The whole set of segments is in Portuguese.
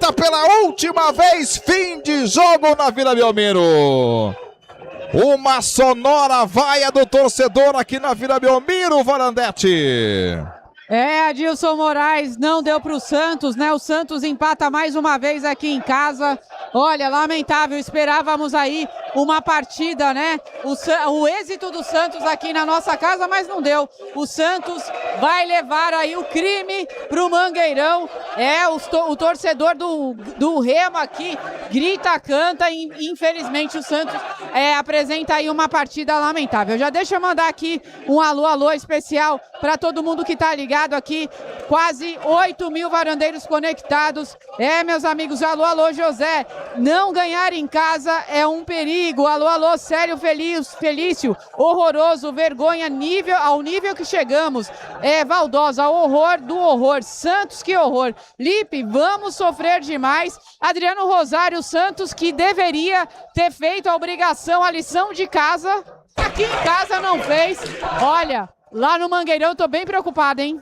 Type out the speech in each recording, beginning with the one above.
Grita pela última vez, fim de jogo na Vila Belmiro. Uma sonora vaia do torcedor aqui na Vila Belmiro, Varandetti. Adilson Moraes, não deu para o Santos, né? O Santos empata mais uma vez aqui em casa. Olha, lamentável, esperávamos aí uma partida, né? O êxito do Santos aqui na nossa casa, mas não deu. O Santos vai levar aí o crime pro Mangueirão. O torcedor do Remo aqui grita, canta e infelizmente o Santos apresenta aí uma partida lamentável. Já deixa eu mandar aqui um alô especial para todo mundo que tá ligado aqui. Quase 8 mil varandeiros conectados. Meus amigos, alô José. Não ganhar em casa é um perigo. Alô, sério, Felício. Horroroso, vergonha, ao nível que chegamos. Valdosa, horror do horror. Santos, que horror. Lipe, vamos sofrer demais. Adriano Rosário, Santos, que deveria ter feito a obrigação, a lição de casa. Aqui em casa não fez. Olha, lá no Mangueirão eu tô bem preocupado, hein?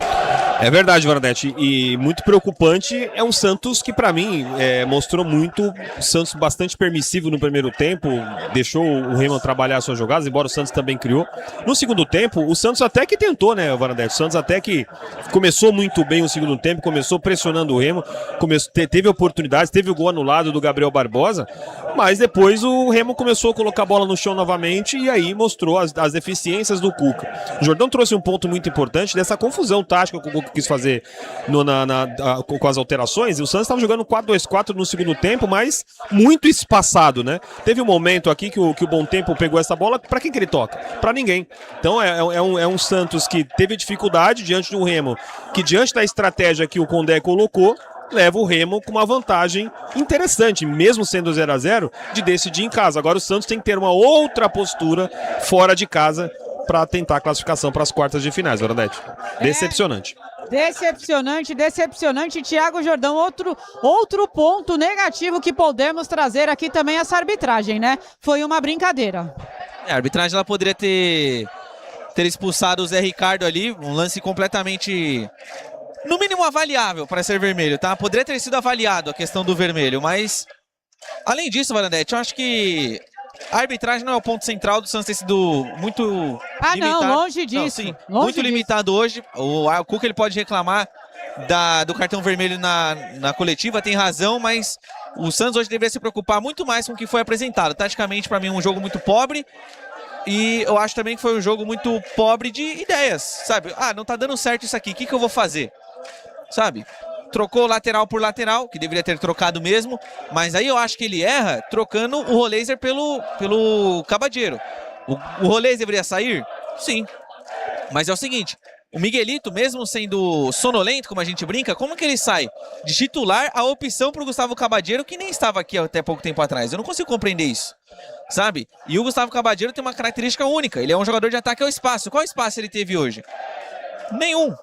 É verdade, Varandetti, e muito preocupante é um Santos que pra mim mostrou muito, o Santos bastante permissivo no primeiro tempo, deixou o Remo trabalhar suas jogadas, embora o Santos também criou. No segundo tempo, o Santos até que tentou, né, Varandetti? O Santos até que começou muito bem o segundo tempo, começou pressionando o Remo, teve oportunidades, teve o gol anulado do Gabriel Barbosa, mas depois o Remo começou a colocar a bola no chão novamente e aí mostrou as deficiências do Cuca. O Jordão trouxe um ponto muito importante dessa confusão tática que o Cuca quis fazer com as alterações, e o Santos estava jogando 4-2-4 no segundo tempo, mas muito espaçado, né? Teve um momento aqui que o Bom Tempo pegou essa bola, para quem que ele toca? Para ninguém. Então é um Santos que teve dificuldade diante de um Remo, que diante da estratégia que o Condé colocou, leva o Remo com uma vantagem interessante, mesmo sendo 0-0, de decidir em casa. Agora o Santos tem que ter uma outra postura fora de casa para tentar a classificação para as quartas de finais, Varandetti. Decepcionante. Decepcionante, Thiago Jordão. Outro ponto negativo que podemos trazer aqui também é essa arbitragem, né? Foi uma brincadeira. A arbitragem ela poderia ter expulsado o Zé Ricardo ali, um lance completamente, no mínimo, avaliável para ser vermelho, tá? Poderia ter sido avaliado a questão do vermelho, mas além disso, Varandetti, eu acho que a arbitragem não é o ponto central do Santos ter sido muito limitado. Não, longe disso. Não, sim, muito limitado hoje. O Cuca ele pode reclamar do cartão vermelho na coletiva, tem razão, mas o Santos hoje deveria se preocupar muito mais com o que foi apresentado. Taticamente, para mim, um jogo muito pobre. E eu acho também que foi um jogo muito pobre de ideias, sabe? Não tá dando certo isso aqui, o que eu vou fazer? Sabe? Trocou lateral por lateral, que deveria ter trocado mesmo, mas aí eu acho que ele erra trocando o Roleiser pelo Cabadeiro. O Roleiser deveria sair? Sim. Mas é o seguinte, o Miguelito, mesmo sendo sonolento, como a gente brinca, como que ele sai de titular a opção pro Gustavo Cabadeiro, que nem estava aqui até pouco tempo atrás? Eu não consigo compreender isso, sabe? E o Gustavo Cabadeiro tem uma característica única, ele é um jogador de ataque ao espaço. Qual espaço ele teve hoje? Nenhum.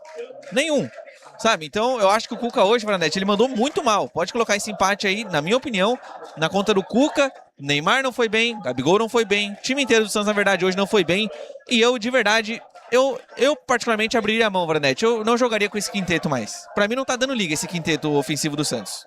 Sabe, então eu acho que o Cuca hoje, Varandetti, ele mandou muito mal. Pode colocar esse empate aí, na minha opinião, na conta do Cuca. Neymar não foi bem, Gabigol não foi bem, o time inteiro do Santos, na verdade, hoje não foi bem. E eu, de verdade, eu particularmente abriria a mão, Varandetti. Eu não jogaria com esse quinteto mais. Pra mim não tá dando liga esse quinteto ofensivo do Santos.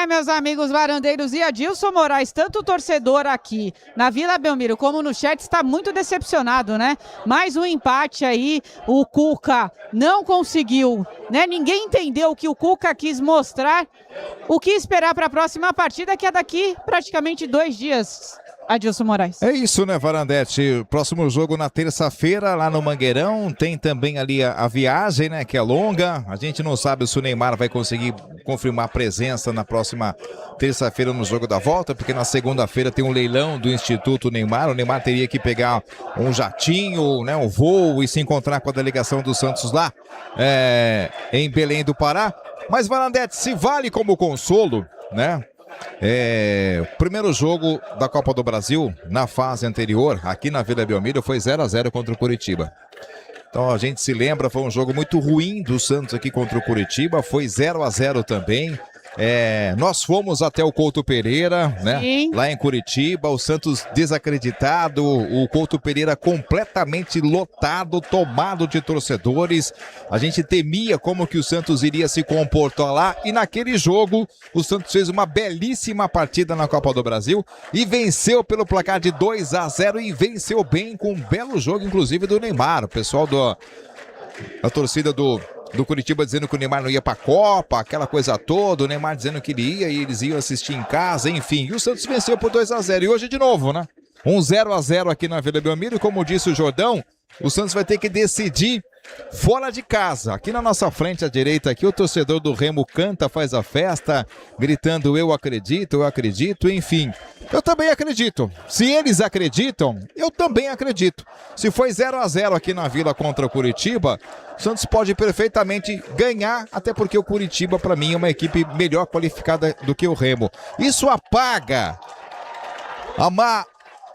Meus amigos varandeiros, e Adilson Moraes, tanto o torcedor aqui na Vila Belmiro como no chat está muito decepcionado, né? Mais um empate aí, o Cuca não conseguiu, né? Ninguém entendeu o que o Cuca quis mostrar, o que esperar para a próxima partida, que é daqui praticamente 2 dias. Adilson Moraes. É isso, né, Varandetti? Próximo jogo na terça-feira, lá no Mangueirão. Tem também ali a viagem, né, que é longa. A gente não sabe se o Neymar vai conseguir confirmar presença na próxima terça-feira no jogo da volta, porque na segunda-feira tem um leilão do Instituto Neymar. O Neymar teria que pegar um jatinho, né, um voo e se encontrar com a delegação do Santos lá em Belém do Pará. Mas, Varandetti, se vale como consolo, né? O primeiro jogo da Copa do Brasil na fase anterior, aqui na Vila Belmiro, foi 0-0 contra o Curitiba. Então a gente se lembra, foi um jogo muito ruim do Santos aqui contra o Curitiba, foi 0-0 também. Nós fomos até o Couto Pereira, né? Sim. Lá em Curitiba, o Santos desacreditado, o Couto Pereira completamente lotado, tomado de torcedores. A gente temia como que o Santos iria se comportar lá, e naquele jogo o Santos fez uma belíssima partida na Copa do Brasil e venceu pelo placar de 2-0 e venceu bem com um belo jogo, inclusive do Neymar. O pessoal da torcida do Curitiba dizendo que o Neymar não ia pra Copa, aquela coisa toda, o Neymar dizendo que ele ia e eles iam assistir em casa, enfim. E o Santos venceu por 2-0 e hoje de novo, né? 0-0 aqui na Vila Belmiro, e como disse o Jordão, o Santos vai ter que decidir fora de casa. Aqui na nossa frente à direita, aqui o torcedor do Remo canta, faz a festa, gritando eu acredito, enfim. Eu também acredito. Se eles acreditam, eu também acredito. Se foi 0-0 aqui na Vila contra o Curitiba, o Santos pode perfeitamente ganhar, até porque o Curitiba, para mim, é uma equipe melhor qualificada do que o Remo. Isso apaga a má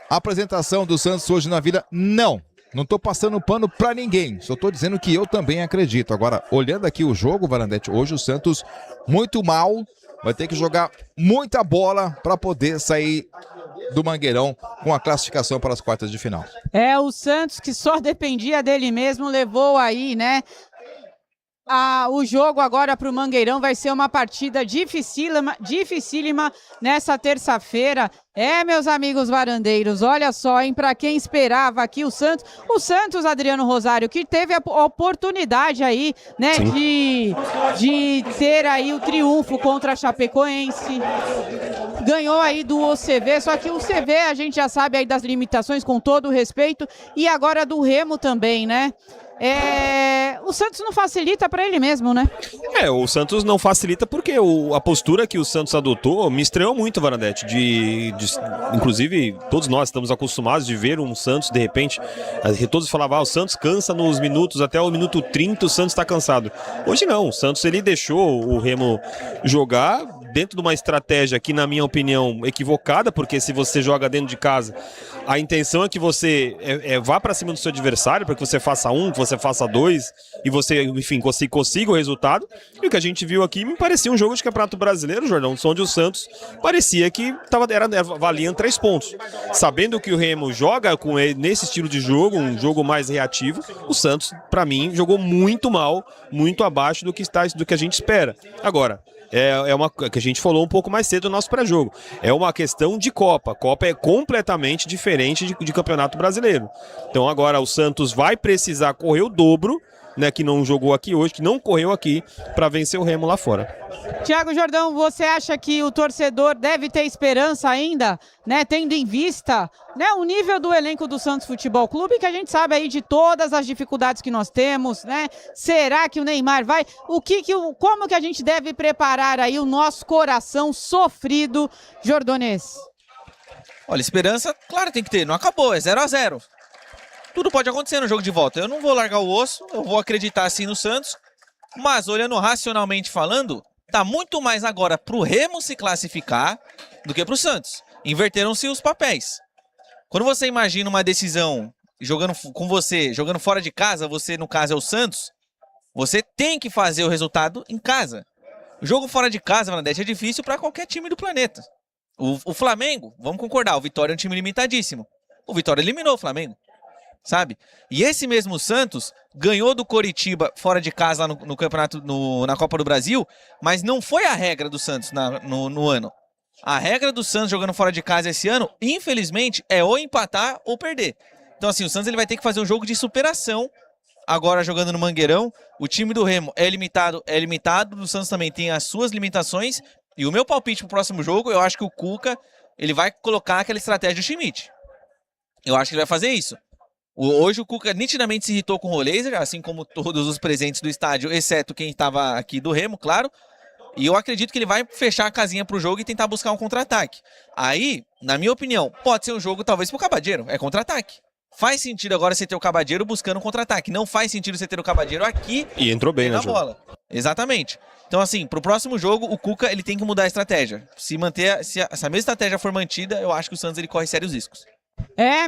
apresentação do Santos hoje na Vila? Não. Não tô passando pano pra ninguém, só tô dizendo que eu também acredito. Agora, olhando aqui o jogo, Varandetti, hoje o Santos muito mal, vai ter que jogar muita bola para poder sair do Mangueirão com a classificação para as quartas de final. O Santos, que só dependia dele mesmo, levou aí, né? O jogo agora para o Mangueirão vai ser uma partida dificílima nessa terça-feira. Meus amigos varandeiros, olha só, hein, para quem esperava aqui o Santos, Adriano Rosário, que teve a oportunidade aí, né, de ter aí o triunfo contra a Chapecoense, ganhou aí do OCV, só que o CV a gente já sabe aí das limitações, com todo o respeito, e agora do Remo também, né? O Santos não facilita para ele mesmo, né? O Santos não facilita porque a postura que o Santos adotou me estranhou muito, Varandetti. Inclusive, todos nós estamos acostumados de ver um Santos, de repente, todos falavam, o Santos cansa nos minutos, até o minuto 30 o Santos está cansado. Hoje não, o Santos ele deixou o Remo jogar dentro de uma estratégia que, na minha opinião, equivocada, porque se você joga dentro de casa, a intenção é que você vá para cima do seu adversário, para que você faça que você faça 2 e você, enfim, consiga o resultado. E o que a gente viu aqui me parecia um jogo de Campeonato Brasileiro, Jordão, onde o Santos parecia que valiam 3 pontos. Sabendo que o Remo joga com ele nesse estilo de jogo, um jogo mais reativo, o Santos, para mim, jogou muito mal, muito abaixo do que a gente espera. Agora, uma que a gente falou um pouco mais cedo no nosso pré-jogo. É uma questão de Copa. Copa é completamente diferente de Campeonato Brasileiro. Então agora o Santos vai precisar correr o dobro, né, que não jogou aqui hoje, que não correu aqui, para vencer o Remo lá fora. Tiago Jordão, você acha que o torcedor deve ter esperança ainda, né, tendo em vista, né, o nível do elenco do Santos Futebol Clube, que a gente sabe aí de todas as dificuldades que nós temos, né? Será que o Neymar vai? Como que a gente deve preparar aí o nosso coração sofrido, Jordonês? Olha, esperança, claro, tem que ter. Não acabou, é 0-0. Tudo pode acontecer no jogo de volta. Eu não vou largar o osso, eu vou acreditar sim no Santos, mas olhando racionalmente falando, tá muito mais agora pro Remo se classificar do que pro Santos. Inverteram-se os papéis. Quando você imagina uma decisão jogando com você, jogando fora de casa, você no caso é o Santos, você tem que fazer o resultado em casa. O jogo fora de casa, Varandetti, é difícil para qualquer time do planeta. O Flamengo, vamos concordar, o Vitória é um time limitadíssimo. O Vitória eliminou o Flamengo, sabe? E esse mesmo Santos ganhou do Coritiba fora de casa lá no campeonato, na Copa do Brasil, mas não foi a regra do Santos no ano. A regra do Santos jogando fora de casa esse ano, infelizmente, é ou empatar ou perder. Então assim, o Santos ele vai ter que fazer um jogo de superação agora jogando no Mangueirão. O time do Remo é limitado, o Santos também tem as suas limitações. E o meu palpite pro próximo jogo, eu acho que o Cuca, ele vai colocar aquela estratégia do Schmidt. Eu acho que ele vai fazer isso. Hoje o Cuca nitidamente se irritou com o Roleiser, assim como todos os presentes do estádio, exceto quem estava aqui do Remo, claro. E eu acredito que ele vai fechar a casinha pro jogo e tentar buscar um contra-ataque. Aí, na minha opinião, pode ser um jogo talvez pro Cabadeiro, é contra-ataque. Faz sentido agora você ter o Cabadeiro buscando um contra-ataque. Não faz sentido você ter o Cabadeiro aqui e entrou bem na bola. Exatamente. Então, assim, pro próximo jogo, o Cuca ele tem que mudar a estratégia. Se a mesma estratégia for mantida, eu acho que o Santos ele corre sérios riscos.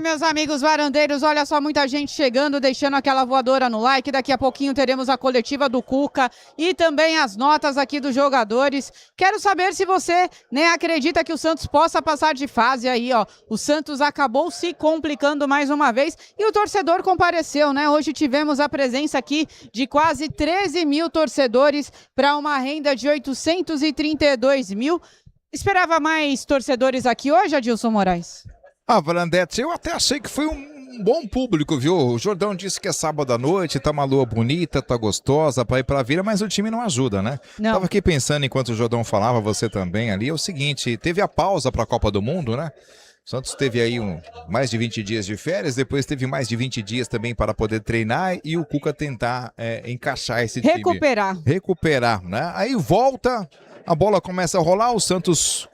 Meus amigos varandeiros, olha só, muita gente chegando, deixando aquela voadora no like. Daqui a pouquinho teremos a coletiva do Cuca e também as notas aqui dos jogadores. Quero saber se você, acredita que o Santos possa passar de fase aí, ó. O Santos acabou se complicando mais uma vez e o torcedor compareceu, né? Hoje tivemos a presença aqui de quase 13 mil torcedores para uma renda de 832 mil. Esperava mais torcedores aqui hoje, Adilson Moraes? Varandetti, eu até achei que foi um bom público, viu? O Jordão disse que é sábado à noite, tá uma lua bonita, tá gostosa pra ir pra Vila, mas o time não ajuda, né? Não. Tava aqui pensando, enquanto o Jordão falava, você também ali, é o seguinte, teve a pausa pra Copa do Mundo, né? O Santos teve aí mais de 20 dias de férias, depois teve mais de 20 dias também para poder treinar e o Cuca tentar encaixar esse time. Recuperar, né? Aí volta, a bola começa a rolar, o Santos...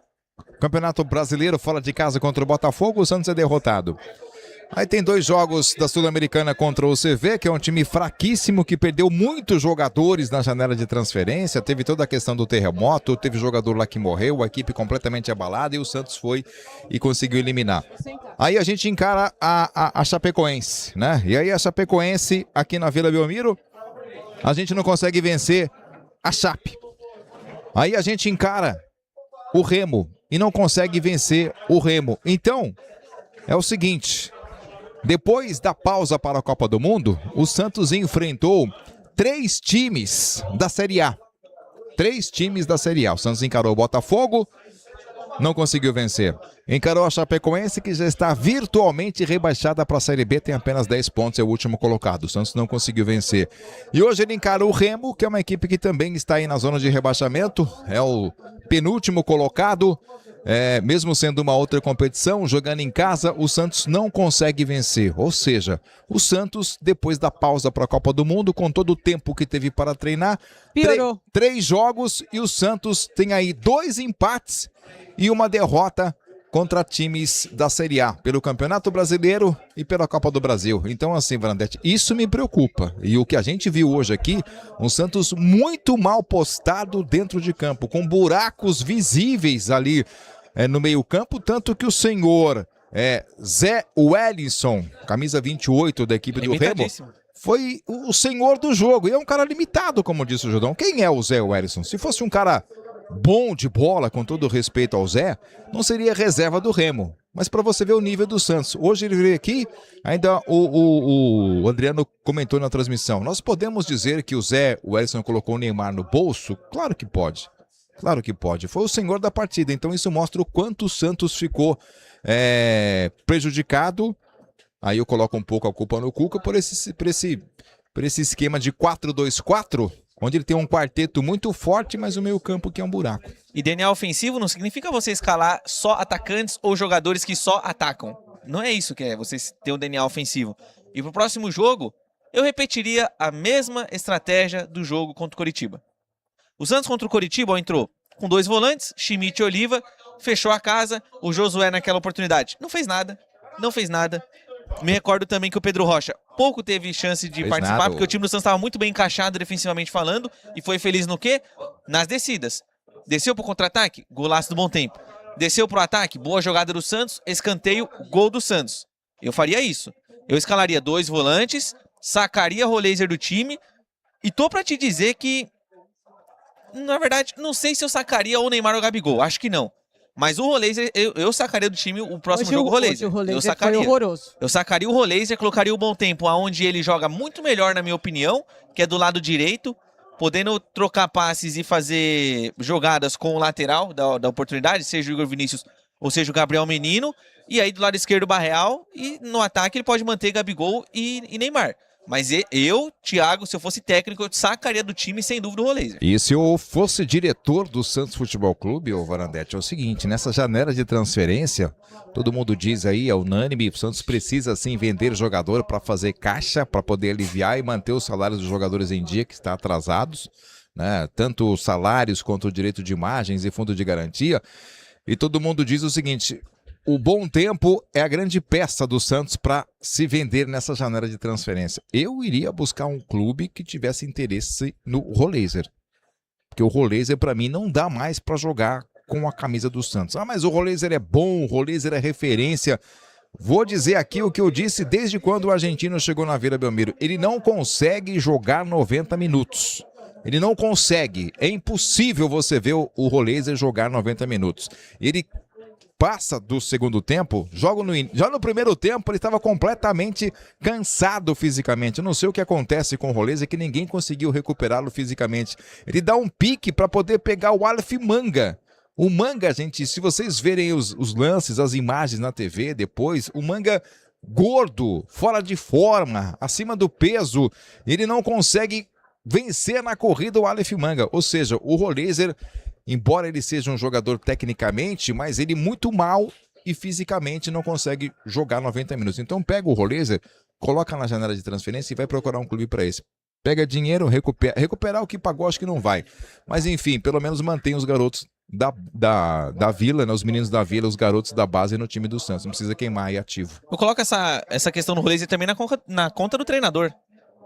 Campeonato Brasileiro fora de casa contra o Botafogo, o Santos é derrotado. Aí tem 2 jogos da Sul-Americana contra o CV, que é um time fraquíssimo, que perdeu muitos jogadores na janela de transferência, teve toda a questão do terremoto, teve jogador lá que morreu, a equipe completamente abalada e o Santos foi e conseguiu eliminar. Aí a gente encara a Chapecoense, né? E aí a Chapecoense, aqui na Vila Belmiro, a gente não consegue vencer a Chape. Aí a gente encara o Remo e não consegue vencer o Remo. Então, é o seguinte, depois da pausa para a Copa do Mundo, o Santos enfrentou 3 times da Série A. 3 times da Série A. O Santos encarou o Botafogo, não conseguiu vencer. Encarou a Chapecoense, que já está virtualmente rebaixada para a Série B, tem apenas 10 pontos, é o último colocado. O Santos não conseguiu vencer. E hoje ele encarou o Remo, que é uma equipe que também está aí na zona de rebaixamento, é o penúltimo colocado. Mesmo sendo uma outra competição, jogando em casa, o Santos não consegue vencer. Ou seja, o Santos, depois da pausa para a Copa do Mundo, com todo o tempo que teve para treinar, piorou. 3 jogos e o Santos tem aí 2 empates e uma derrota contra times da Série A, pelo Campeonato Brasileiro e pela Copa do Brasil. Então assim, Varandetti, isso me preocupa. E o que a gente viu hoje aqui, um Santos muito mal postado dentro de campo, com buracos visíveis ali no meio campo, tanto que o senhor Zé Wellison, camisa 28 da equipe do Remo, foi o senhor do jogo. E é um cara limitado, como disse o Jordão. Quem é o Zé Wellison? Se fosse um cara bom de bola, com todo respeito ao Zé, não seria reserva do Remo. Mas para você ver o nível do Santos. Hoje ele veio aqui, ainda o Adriano comentou na transmissão. Nós podemos dizer que o Zé Wellison colocou o Neymar no bolso? Claro que pode. Claro que pode. Foi o senhor da partida. Então isso mostra o quanto o Santos ficou prejudicado. Aí eu coloco um pouco a culpa no Cuca por esse esquema de 4-2-4, onde ele tem um quarteto muito forte, mas o meio campo que é um buraco. E DNA ofensivo não significa você escalar só atacantes ou jogadores que só atacam. Não é isso que é você ter um DNA ofensivo. E pro próximo jogo, eu repetiria a mesma estratégia do jogo contra o Coritiba. O Santos contra o Coritiba entrou com 2 volantes, Schmidt e Oliva, fechou a casa, o Josué naquela oportunidade não fez nada. Me recordo também que o Pedro Rocha pouco teve chance de participar, porque o time do Santos estava muito bem encaixado defensivamente falando, e foi feliz no quê? Nas descidas. Desceu pro contra-ataque, golaço do Bom Tempo. Desceu pro ataque, boa jogada do Santos, escanteio, gol do Santos. Eu faria isso. Eu escalaria 2 volantes, sacaria Roleiser do time, e tô pra te dizer que, na verdade, não sei se eu sacaria o Neymar ou o Gabigol, acho que não. Mas o Roleiser, eu sacaria do time o próximo jogo, o Roleiser. Eu sacaria. Foi horroroso. Eu sacaria o Roleiser, colocaria o Bom Tempo aonde ele joga muito melhor, na minha opinião, que é do lado direito, podendo trocar passes e fazer jogadas com o lateral da oportunidade, seja o Igor Vinícius ou seja o Gabriel Menino, e aí do lado esquerdo o Barreal, e no ataque ele pode manter Gabigol e Neymar. Mas eu, Thiago, se eu fosse técnico, eu sacaria do time sem dúvida o Roleiser. E se eu fosse diretor do Santos Futebol Clube, ô Varandetti, é o seguinte, nessa janela de transferência, todo mundo diz aí, é unânime, o Santos precisa sim vender jogador para fazer caixa, para poder aliviar e manter os salários dos jogadores em dia, que está atrasados, né? Tanto os salários quanto o direito de imagens e fundo de garantia. E todo mundo diz o seguinte: o Bom Tempo é a grande peça do Santos para se vender nessa janela de transferência. Eu iria buscar um clube que tivesse interesse no Roleiser. Porque o Roleiser, para mim, não dá mais para jogar com a camisa do Santos. Ah, mas o Roleiser é bom, o Roleiser é referência. Vou dizer aqui o que eu disse desde quando o argentino chegou na Vila Belmiro. Ele não consegue jogar 90 minutos. Ele não consegue. É impossível você ver o Roleiser jogar 90 minutos. Ele passa do segundo tempo, já no primeiro tempo ele estava completamente cansado fisicamente. Eu não sei o que acontece com o Roleiser, que ninguém conseguiu recuperá-lo fisicamente. Ele dá um pique para poder pegar o Aleph Manga. O Manga, gente, se vocês verem os lances, as imagens na TV depois, o Manga gordo, fora de forma, acima do peso, ele não consegue vencer na corrida o Aleph Manga. Ou seja, o Roleiser, embora ele seja um jogador tecnicamente, mas ele muito mal e fisicamente não consegue jogar 90 minutos. Então pega o Roleiser, coloca na janela de transferência e vai procurar um clube para esse. Pega dinheiro, recuperar o que pagou, acho que não vai. Mas enfim, pelo menos mantém os garotos da Vila, né, os meninos da Vila, os garotos da base no time do Santos. Não precisa queimar aí ativo. Eu coloco essa questão do Roleiser também na conta do treinador.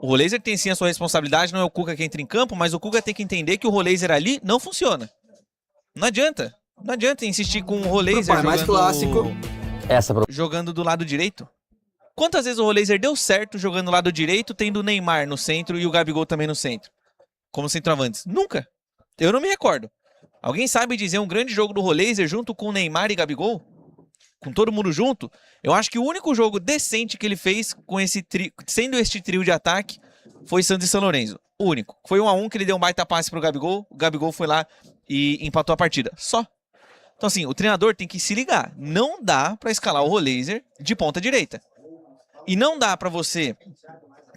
O Roleiser tem sim a sua responsabilidade, não é o Cuca que entra em campo, mas o Cuca tem que entender que o Roleiser ali não funciona. Não adianta. Não adianta insistir com o Roleiser jogando do lado direito. Quantas vezes o Roleiser deu certo jogando do lado direito, tendo o Neymar no centro e o Gabigol também no centro? Como centroavantes? Nunca. Eu não me recordo. Alguém sabe dizer um grande jogo do Roleiser junto com o Neymar e Gabigol? Com todo mundo junto? Eu acho que o único jogo decente que ele fez com sendo este trio de ataque foi Santos e São Lourenço. O único. Foi 1-1 que ele deu um baita passe pro Gabigol. O Gabigol foi lá e empatou a partida. Só. Então assim, o treinador tem que se ligar. Não dá pra escalar o Roleiser de ponta direita. E não dá pra você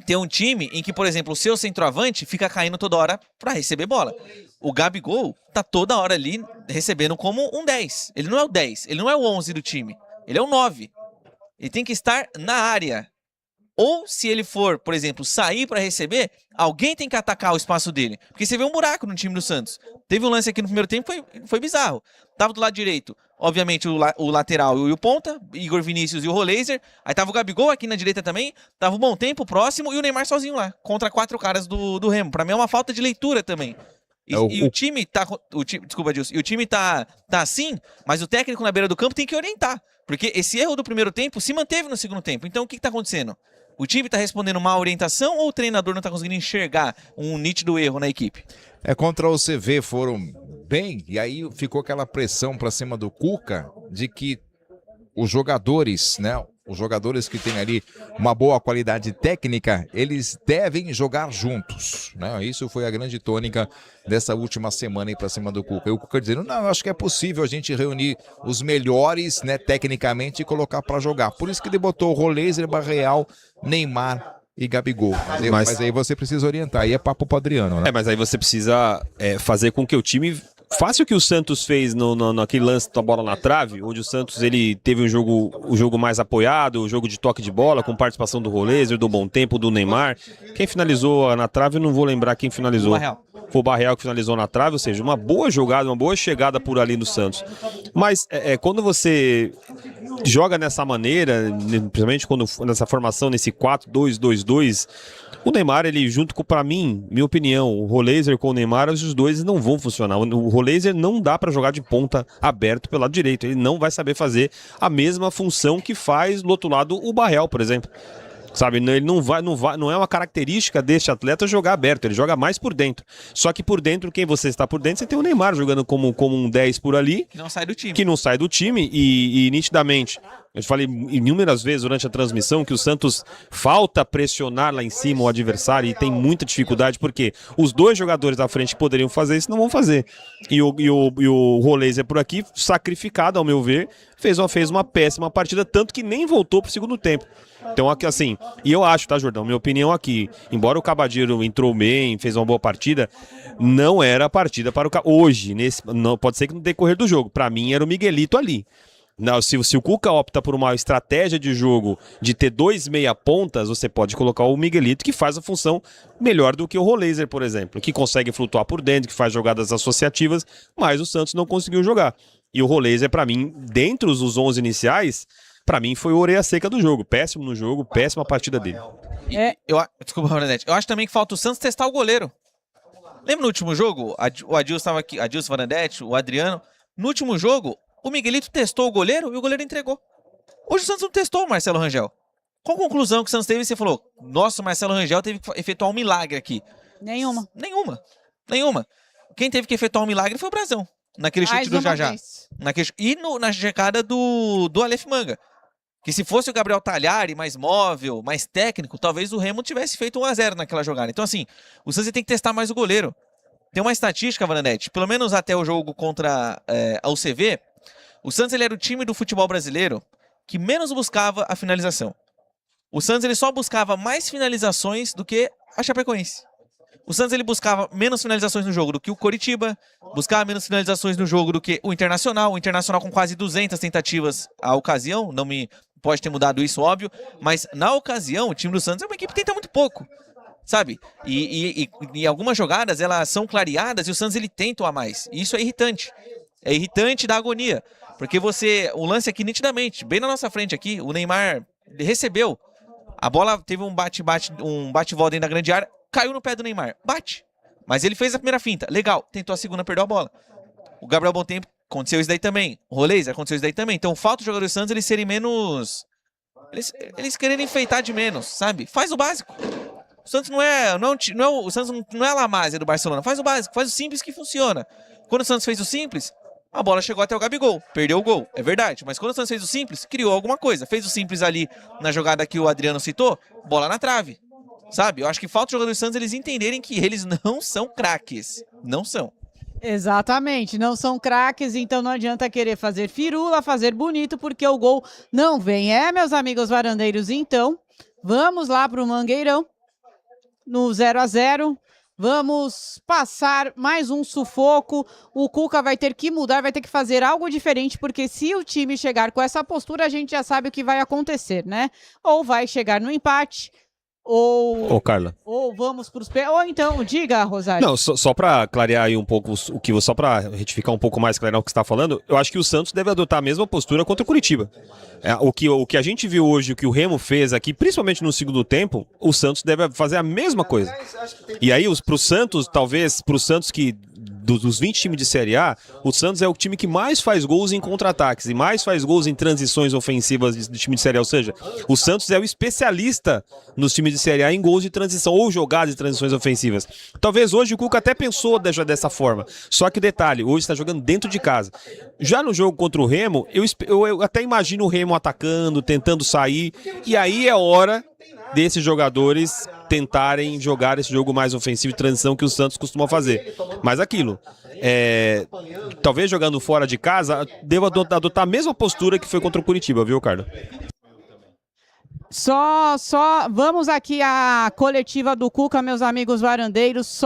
ter um time em que, por exemplo, o seu centroavante fica caindo toda hora pra receber bola. O Gabigol tá toda hora ali recebendo como um 10. Ele não é o 10, ele não é o 11 do time. Ele é o 9. Ele tem que estar na área. Ou se ele for, por exemplo, sair para receber, alguém tem que atacar o espaço dele. Porque você vê um buraco no time do Santos. Teve um lance aqui no primeiro tempo, foi bizarro. Tava do lado direito, obviamente, o lateral e o ponta, Igor Vinícius e o Roleiser. Aí tava o Gabigol aqui na direita também. Tava o Bom Tempo próximo e o Neymar sozinho lá, contra 4 caras do Remo. Pra mim é uma falta de leitura também. E o time tá... Desculpa, Dilson. E o time tá assim, mas o técnico na beira do campo tem que orientar. Porque esse erro do primeiro tempo se manteve no segundo tempo. Então o que tá acontecendo? O time tá respondendo mal a orientação ou o treinador não tá conseguindo enxergar um nítido erro na equipe? Contra o CV foram bem, e aí ficou aquela pressão pra cima do Cuca de que os jogadores, né? Os jogadores que têm ali uma boa qualidade técnica, eles devem jogar juntos, né? Isso foi a grande tônica dessa última semana aí pra cima do Cuca. E o Cuca dizendo, não, eu acho que é possível a gente reunir os melhores, né, tecnicamente e colocar pra jogar. Por isso que ele botou o Roleiser, Barreal, Neymar e Gabigol. Mas aí você precisa orientar, aí é papo pro Adriano, né? Mas aí você precisa fazer com que o time faça o que o Santos fez naquele lance da bola na trave, onde o Santos ele teve o jogo mais apoiado, o jogo de toque de bola, com participação do Roleiser, do Bom Tempo, do Neymar. Quem finalizou na trave, eu não vou lembrar quem finalizou. Foi o Barreal que finalizou na trave, ou seja, uma boa jogada, uma boa chegada por ali no Santos. Mas quando você joga dessa maneira, principalmente nessa formação, nesse 4-2-2-2, o Neymar, ele junto com, pra mim, minha opinião, o Roleiser com o Neymar, os dois não vão funcionar. O Roleiser não dá pra jogar de ponta aberto pelo lado direito. Ele não vai saber fazer a mesma função que faz do outro lado o Barreal, por exemplo. Sabe, ele não é uma característica deste atleta jogar aberto, ele joga mais por dentro. Só que por dentro, quem você está por dentro, você tem o Neymar jogando como um 10 por ali. Que não sai do time. Que não sai do time e nitidamente. Eu falei inúmeras vezes durante a transmissão que o Santos falta pressionar lá em cima o adversário e tem muita dificuldade porque os dois jogadores da frente que poderiam fazer isso não vão fazer. E o Roleiser por aqui, sacrificado ao meu ver, fez uma péssima partida, tanto que nem voltou pro segundo tempo. Então, assim, e eu acho, tá, Jordão, minha opinião aqui, embora o Cabadeiro entrou bem, fez uma boa partida, não era a partida para hoje, não, pode ser que no decorrer do jogo, pra mim era o Miguelito ali. Não, se o Cuca opta por uma estratégia de jogo de ter 2 meia-pontas, você pode colocar o Miguelito, que faz a função melhor do que o Roleiser, por exemplo, que consegue flutuar por dentro, que faz jogadas associativas, mas o Santos não conseguiu jogar. E o Roleiser, pra mim, dentro dos 11 iniciais, pra mim foi o orelha seca do jogo. Péssimo no jogo, péssima partida dele. Desculpa, Varanete. Eu acho também que falta o Santos testar o goleiro. Lembra no último jogo? O Adilson estava aqui, Adilson Varanete, o Adriano. No último jogo, o Miguelito testou o goleiro e o goleiro entregou. Hoje o Santos não testou o Marcelo Rangel. Qual conclusão que o Santos teve? Você falou, nossa, o Marcelo Rangel teve que efetuar um milagre aqui. Nenhuma. Quem teve que efetuar um milagre foi o Brasão. Naquele chute do Jajá. E na checada do Aleph Manga. Que se fosse o Gabriel Talhari mais móvel, mais técnico, talvez o Remo tivesse feito 1-0 naquela jogada. Então assim, o Santos tem que testar mais o goleiro. Tem uma estatística, Varanete, pelo menos até o jogo contra a UCV, o Santos ele era o time do futebol brasileiro que menos buscava a finalização. O Santos ele só buscava mais finalizações do que a Chapecoense. O Santos ele buscava menos finalizações no jogo do que o Coritiba, buscava menos finalizações no jogo do que o Internacional com quase 200 tentativas à ocasião, pode ter mudado isso, óbvio, mas na ocasião o time do Santos é uma equipe que tenta muito pouco, sabe? E algumas jogadas elas são clareadas e o Santos ele tenta a mais, e isso é irritante da agonia, porque o lance aqui nitidamente, bem na nossa frente aqui, o Neymar recebeu, a bola teve um bate-volta dentro da grande área, caiu no pé do Neymar, bate. Mas ele fez a primeira finta, legal, tentou a segunda, perdeu a bola. O Gabriel Bontempo, aconteceu isso daí também. O Rolês, aconteceu isso daí também. Então falta os jogadores do Santos eles serem menos... Eles quererem enfeitar de menos, sabe? Faz o básico. O Santos o Santos não é a La Masia do Barcelona. Faz o básico, faz o simples que funciona. Quando o Santos fez o simples, a bola chegou até o Gabigol. Perdeu o gol, é verdade. Mas quando o Santos fez o simples, criou alguma coisa. Fez o simples ali na jogada que o Adriano citou, bola na trave. Sabe? Eu acho que falta os jogadores do Santos eles entenderem que eles não são craques. Não são. Exatamente, não são craques, então não adianta querer fazer firula, fazer bonito, porque o gol não vem. Meus amigos varandeiros, então, vamos lá para o Mangueirão, no 0-0, vamos passar mais um sufoco, o Cuca vai ter que mudar, vai ter que fazer algo diferente, porque se o time chegar com essa postura, a gente já sabe o que vai acontecer, né? Ou vai chegar no empate, Carla. Ou vamos para os pés. Ou então, diga, Rosário. Não, só para clarear aí um pouco só para retificar um pouco mais, clarear o que você está falando, eu acho que o Santos deve adotar a mesma postura contra o Curitiba. O que a gente viu hoje, o que o Remo fez aqui, principalmente no segundo tempo, o Santos deve fazer a mesma coisa. E aí, para o Santos, talvez, para o Santos que dos 20 times de Série A, o Santos é o time que mais faz gols em contra-ataques e mais faz gols em transições ofensivas do time de Série A. Ou seja, o Santos é o especialista nos times de Série A em gols de transição ou jogadas de transições ofensivas. Talvez hoje o Cuca até pensou dessa forma. Só que detalhe, hoje está jogando dentro de casa. Já no jogo contra o Remo, eu até imagino o Remo atacando, tentando sair, e aí é hora desses jogadores tentarem jogar esse jogo mais ofensivo de transição que o Santos costuma fazer. Mas aquilo, talvez jogando fora de casa, deva adotar a mesma postura que foi contra o Curitiba, viu, Carlos? Só vamos aqui à coletiva do Cuca, meus amigos varandeiros,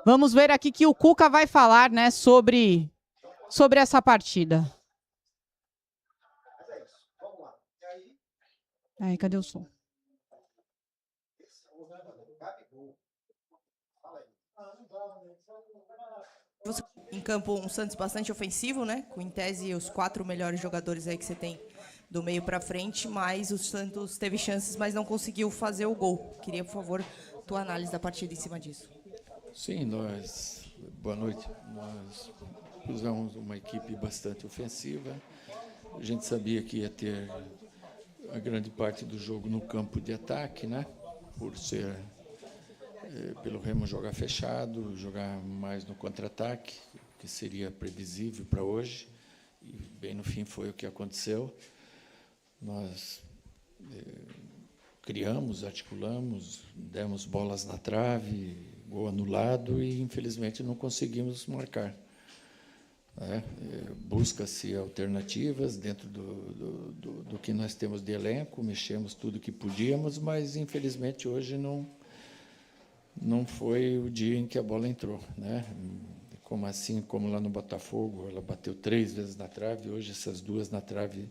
vamos ver aqui que o Cuca vai falar, né, sobre essa partida. Aí, cadê o som? Em campo, um Santos bastante ofensivo, né? Com, em tese, os 4 melhores jogadores aí que você tem do meio para frente, mas o Santos teve chances, mas não conseguiu fazer o gol. Queria, por favor, tua análise da partida em cima disso. Sim, boa noite. Nós pusemos uma equipe bastante ofensiva. A gente sabia que ia ter a grande parte do jogo no campo de ataque, né? Por ser pelo Remo jogar fechado, jogar mais no contra-ataque, que seria previsível para hoje, e bem no fim foi o que aconteceu. Nós criamos, articulamos, demos bolas na trave, gol anulado e, infelizmente, não conseguimos marcar. Busca-se alternativas dentro do que nós temos de elenco, mexemos tudo que podíamos, mas, infelizmente, hoje não foi o dia em que a bola entrou, né? Como lá no Botafogo, ela bateu 3 vezes na trave, hoje essas 2 na trave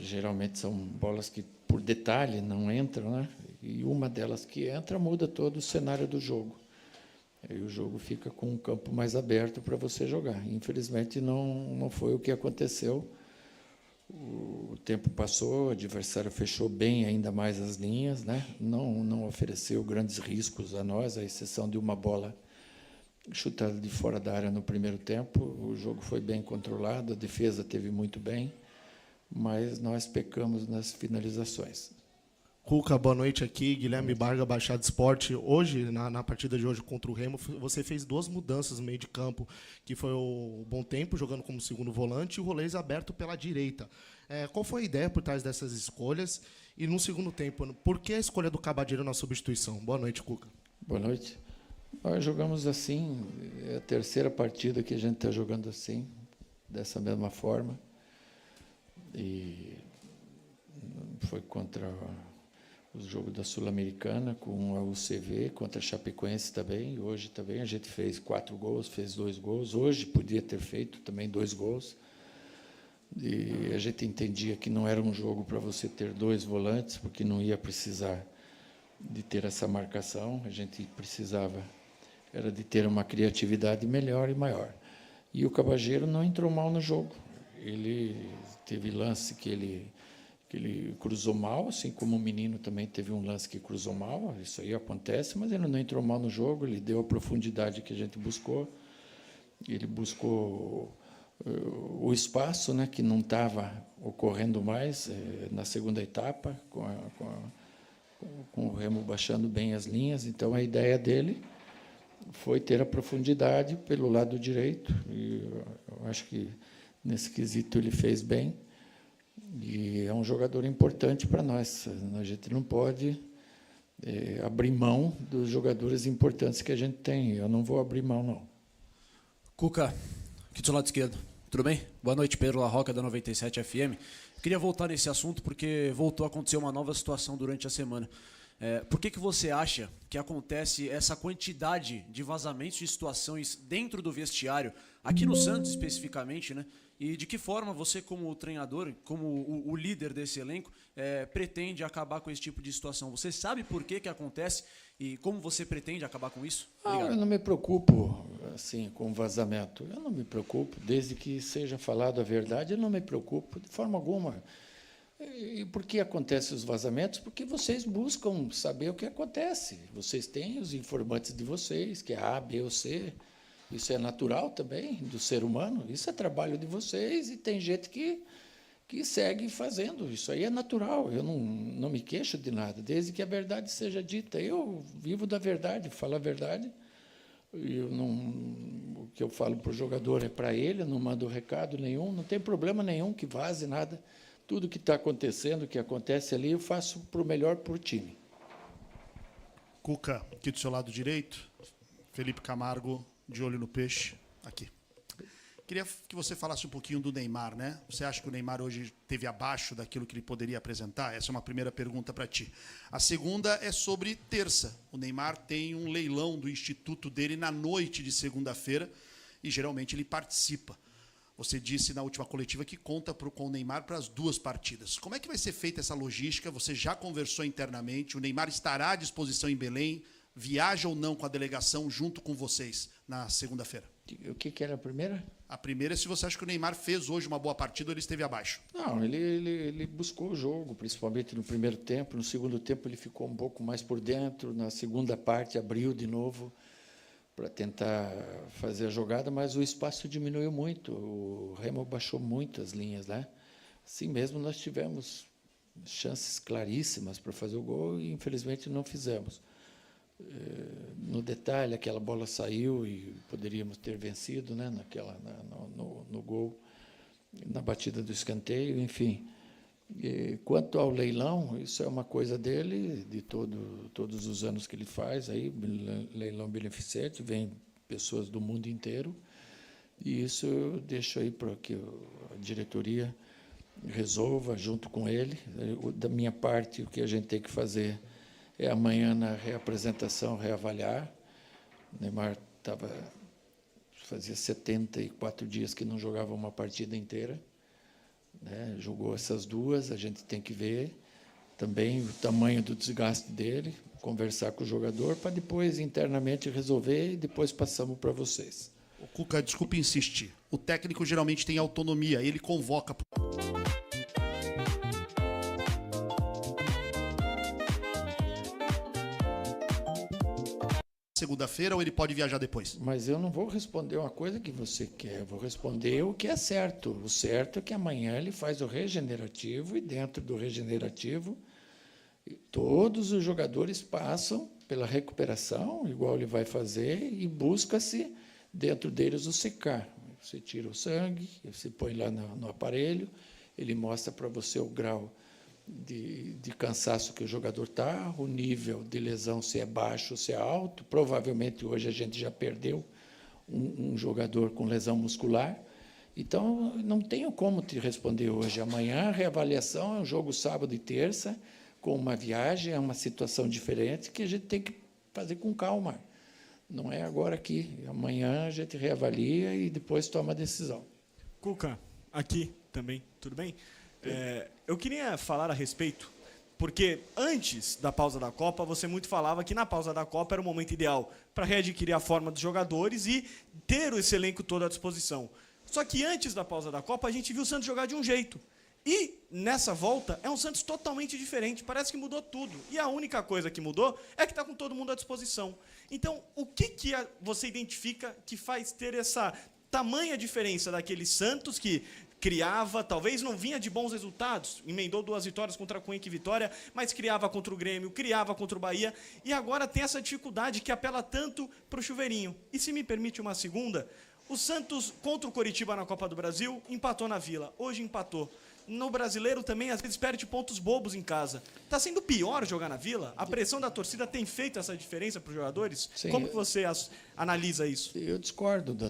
geralmente são bolas que, por detalhe, não entram, né? E uma delas que entra muda todo o cenário do jogo. Aí o jogo fica com um campo mais aberto para você jogar. Infelizmente, não foi o que aconteceu. O tempo passou, o adversário fechou bem ainda mais as linhas, né? Não ofereceu grandes riscos a nós, à exceção de uma bola chutada de fora da área no primeiro tempo. O jogo foi bem controlado, a defesa teve muito bem, mas nós pecamos nas finalizações. Cuca, boa noite aqui. Guilherme Barga, Baixada Esporte. Hoje, na partida de hoje contra o Remo, você fez 2 mudanças no meio de campo, que foi o Bom Tempo, jogando como segundo volante, e o Rolês aberto pela direita. Qual foi a ideia por trás dessas escolhas? E no segundo tempo, por que a escolha do Cabadeiro na substituição? Boa noite, Cuca. Boa noite. Nós jogamos assim, é a 3ª partida que a gente está jogando assim, dessa mesma forma. E foi contra o jogo da Sul-Americana, com a UCV, contra a Chapecoense também. Hoje também a gente fez 4 gols, fez 2 gols. Hoje podia ter feito também 2 gols. E a gente entendia que não era um jogo para você ter 2 volantes, porque não ia precisar de ter essa marcação. A gente precisava era de ter uma criatividade melhor e maior. E o Cabageiro não entrou mal no jogo. Ele teve lance que ele cruzou mal, assim como o menino também teve um lance que cruzou mal. Isso aí acontece, mas ele não entrou mal no jogo. Ele deu a profundidade que a gente buscou. Ele buscou o espaço, né, que não estava ocorrendo mais na segunda etapa, com o Remo baixando bem as linhas. Então, a ideia dele foi ter a profundidade pelo lado direito. E eu acho que, nesse quesito, ele fez bem. E é um jogador importante para nós. A gente não pode abrir mão dos jogadores importantes que a gente tem. Eu não vou abrir mão, não. Cuca, aqui do seu lado esquerdo. Tudo bem? Boa noite, Pedro La Roca, da 97 FM. Queria voltar nesse assunto porque voltou a acontecer uma nova situação durante a semana. Por que você acha que acontece essa quantidade de vazamentos de situações dentro do vestiário, aqui no Santos especificamente, né? E de que forma você, como treinador, como o líder desse elenco, pretende acabar com esse tipo de situação? Você sabe por que acontece e como você pretende acabar com isso? Obrigado. Eu não me preocupo assim, com vazamento. Eu não me preocupo, desde que seja falado a verdade, eu não me preocupo de forma alguma. E por que acontecem os vazamentos? Porque vocês buscam saber o que acontece. Vocês têm os informantes de vocês, que é A, B ou C. Isso é natural também do ser humano. Isso é trabalho de vocês e tem gente que segue fazendo. Isso aí é natural. Eu não me queixo de nada, desde que a verdade seja dita. Eu vivo da verdade, falo a verdade. O que eu falo para o jogador é para ele, eu não mando recado nenhum, não tem problema nenhum que vaze nada. Tudo que está acontecendo, que acontece ali, eu faço para o melhor por time. Cuca, aqui do seu lado direito. Felipe Camargo, de olho no peixe, aqui. Queria que você falasse um pouquinho do Neymar, né? Você acha que o Neymar hoje esteve abaixo daquilo que ele poderia apresentar? Essa é uma primeira pergunta para ti. A segunda é sobre terça. O Neymar tem um leilão do instituto dele na noite de segunda-feira e geralmente ele participa. Você disse na última coletiva que conta com o Neymar para as 2 partidas. Como é que vai ser feita essa logística? Você já conversou internamente? O Neymar estará à disposição em Belém? Viaja ou não com a delegação junto com vocês na segunda-feira? O que era a primeira? A primeira é se você acha que o Neymar fez hoje uma boa partida ou ele esteve abaixo. Não, ele buscou o jogo, principalmente no primeiro tempo. No segundo tempo ele ficou um pouco mais por dentro. Na segunda parte abriu de novo para tentar fazer a jogada, mas o espaço diminuiu muito. O Remo baixou muito as linhas, né? Assim mesmo nós tivemos chances claríssimas para fazer o gol e infelizmente não fizemos. No detalhe, aquela bola saiu e poderíamos ter vencido, né, no gol, na batida do escanteio, enfim. E quanto ao leilão, isso é uma coisa dele, de todos os anos que ele faz, aí, leilão beneficente, vem pessoas do mundo inteiro, e isso eu deixo aí para que a diretoria resolva junto com ele. Da minha parte, o que a gente tem que fazer é amanhã na reapresentação reavaliar. O Neymar fazia 74 dias que não jogava uma partida inteira, né? Jogou essas 2, a gente tem que ver também o tamanho do desgaste dele, conversar com o jogador para depois internamente resolver e depois passamos para vocês. O Cuca, desculpe insistir. O técnico geralmente tem autonomia, ele convoca. segunda-feira ou ele pode viajar depois? Mas eu não vou responder uma coisa que você quer, eu vou responder o que é certo. O certo é que amanhã ele faz o regenerativo e dentro do regenerativo todos os jogadores passam pela recuperação, igual ele vai fazer, e busca-se dentro deles o secar. Você tira o sangue, você põe lá no aparelho, ele mostra para você o grau de cansaço que o jogador está, o nível de lesão, se é baixo ou se é alto. Provavelmente hoje a gente já perdeu um jogador com lesão muscular. Então, não tenho como te responder hoje. Amanhã, a reavaliação é um jogo sábado e terça, com uma viagem, é uma situação diferente que a gente tem que fazer com calma. Não é agora aqui. Amanhã a gente reavalia e depois toma a decisão. Cuca, aqui também, tudo bem? Eu queria falar a respeito, porque antes da pausa da Copa, você muito falava que na pausa da Copa era o momento ideal para readquirir a forma dos jogadores e ter esse elenco todo à disposição. Só que antes da pausa da Copa, a gente viu o Santos jogar de um jeito. E, nessa volta, é um Santos totalmente diferente. Parece que mudou tudo. E a única coisa que mudou é que está com todo mundo à disposição. Então, o que você identifica que faz ter essa tamanha diferença daquele Santos que criava, talvez não vinha de bons resultados, emendou 2 vitórias contra a Cuenca e Vitória, mas criava contra o Grêmio, criava contra o Bahia, e agora tem essa dificuldade que apela tanto para o chuveirinho. E se me permite uma segunda, o Santos, contra o Coritiba na Copa do Brasil, empatou na Vila. Hoje empatou. No Brasileiro também, às vezes, perde pontos bobos em casa. Está sendo pior jogar na Vila? A pressão da torcida tem feito essa diferença para os jogadores? Sim, como que você analisa isso? Eu discordo do